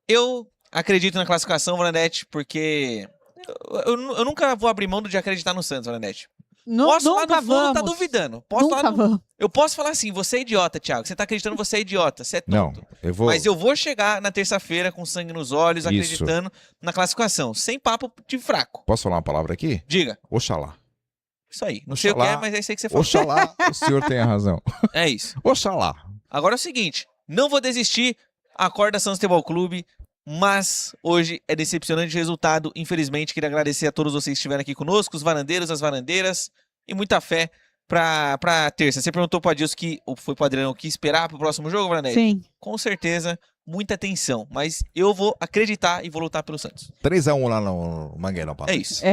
Eu acredito na classificação, Varanete, porque... Eu nunca vou abrir mão de acreditar no Santos, Varanete. Posso lá no fundo tá duvidando. Eu posso falar assim, você é idiota, Thiago. Você tá acreditando, você é idiota. Você é tonto. Mas eu vou chegar na terça-feira com sangue nos olhos, acreditando na classificação. Sem papo de fraco. Posso falar uma palavra aqui? Diga. Oxalá. Isso aí. Não sei o que é, mas é isso aí que você falou. Oxalá, o senhor tem a razão. É isso. Oxalá. Agora é o seguinte, não vou desistir. Acorda Santos Futebol Clube. Mas hoje é decepcionante o resultado. Infelizmente, queria agradecer a todos vocês que estiveram aqui conosco, os varandeiros, as varandeiras, e muita fé pra terça. Você perguntou pro Adilson ou foi pro Adriano o que esperar pro próximo jogo, Varandelli? Sim. Com certeza, muita tensão. Mas eu vou acreditar e vou lutar pelo Santos. 3-1 lá no Mangueirão, Paulo. É isso.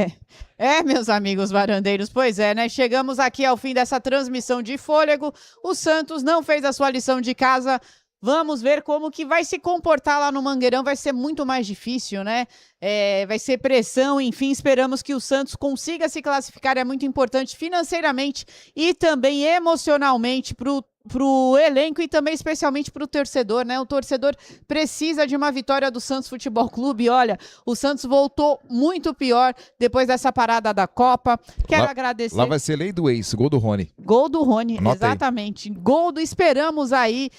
Meus amigos varandeiros, pois é, né? Chegamos aqui ao fim dessa transmissão de fôlego. O Santos não fez a sua lição de casa. Vamos ver como que vai se comportar lá no Mangueirão, vai ser muito mais difícil, né? Vai ser pressão, enfim, esperamos que o Santos consiga se classificar, é muito importante financeiramente e também emocionalmente pro elenco e também especialmente pro torcedor, né? O torcedor precisa de uma vitória do Santos Futebol Clube. Olha, o Santos voltou muito pior depois dessa parada da Copa. Quero agradecer. Lá vai ser lei do ex, gol do Rony. Gol do Rony, Anota aí. exatamente. Esperamos aí.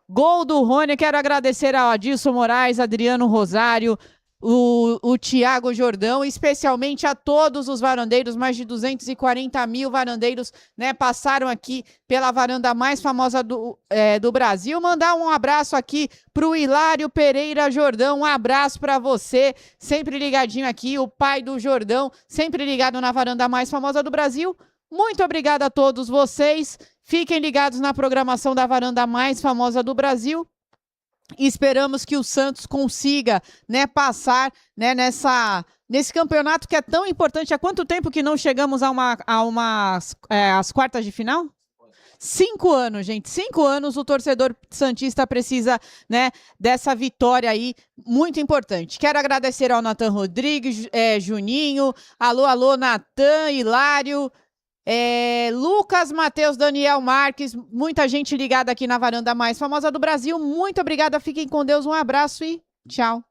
Gol do Rony. Quero agradecer ao Adilson Moraes, Adriano Rosário, o Thiago Jordão, especialmente a todos os varandeiros, mais de 240 mil varandeiros, né, passaram aqui pela varanda mais famosa do Brasil. Mandar um abraço aqui pro Hilário Pereira Jordão, um abraço para você, sempre ligadinho aqui, o pai do Jordão, sempre ligado na varanda mais famosa do Brasil. Muito obrigada a todos vocês, fiquem ligados na programação da varanda mais famosa do Brasil. Esperamos que o Santos consiga, né, passar, né, nesse campeonato que é tão importante. Há quanto tempo que não chegamos às quartas de final? 5 anos, gente. 5 anos o torcedor santista precisa, né, dessa vitória aí muito importante. Quero agradecer ao Natan Rodrigues, Juninho, alô, Natan, Hilário, Lucas, Matheus, Daniel Marques, muita gente ligada aqui na varanda mais famosa do Brasil. Muito obrigada, fiquem com Deus, um abraço e tchau.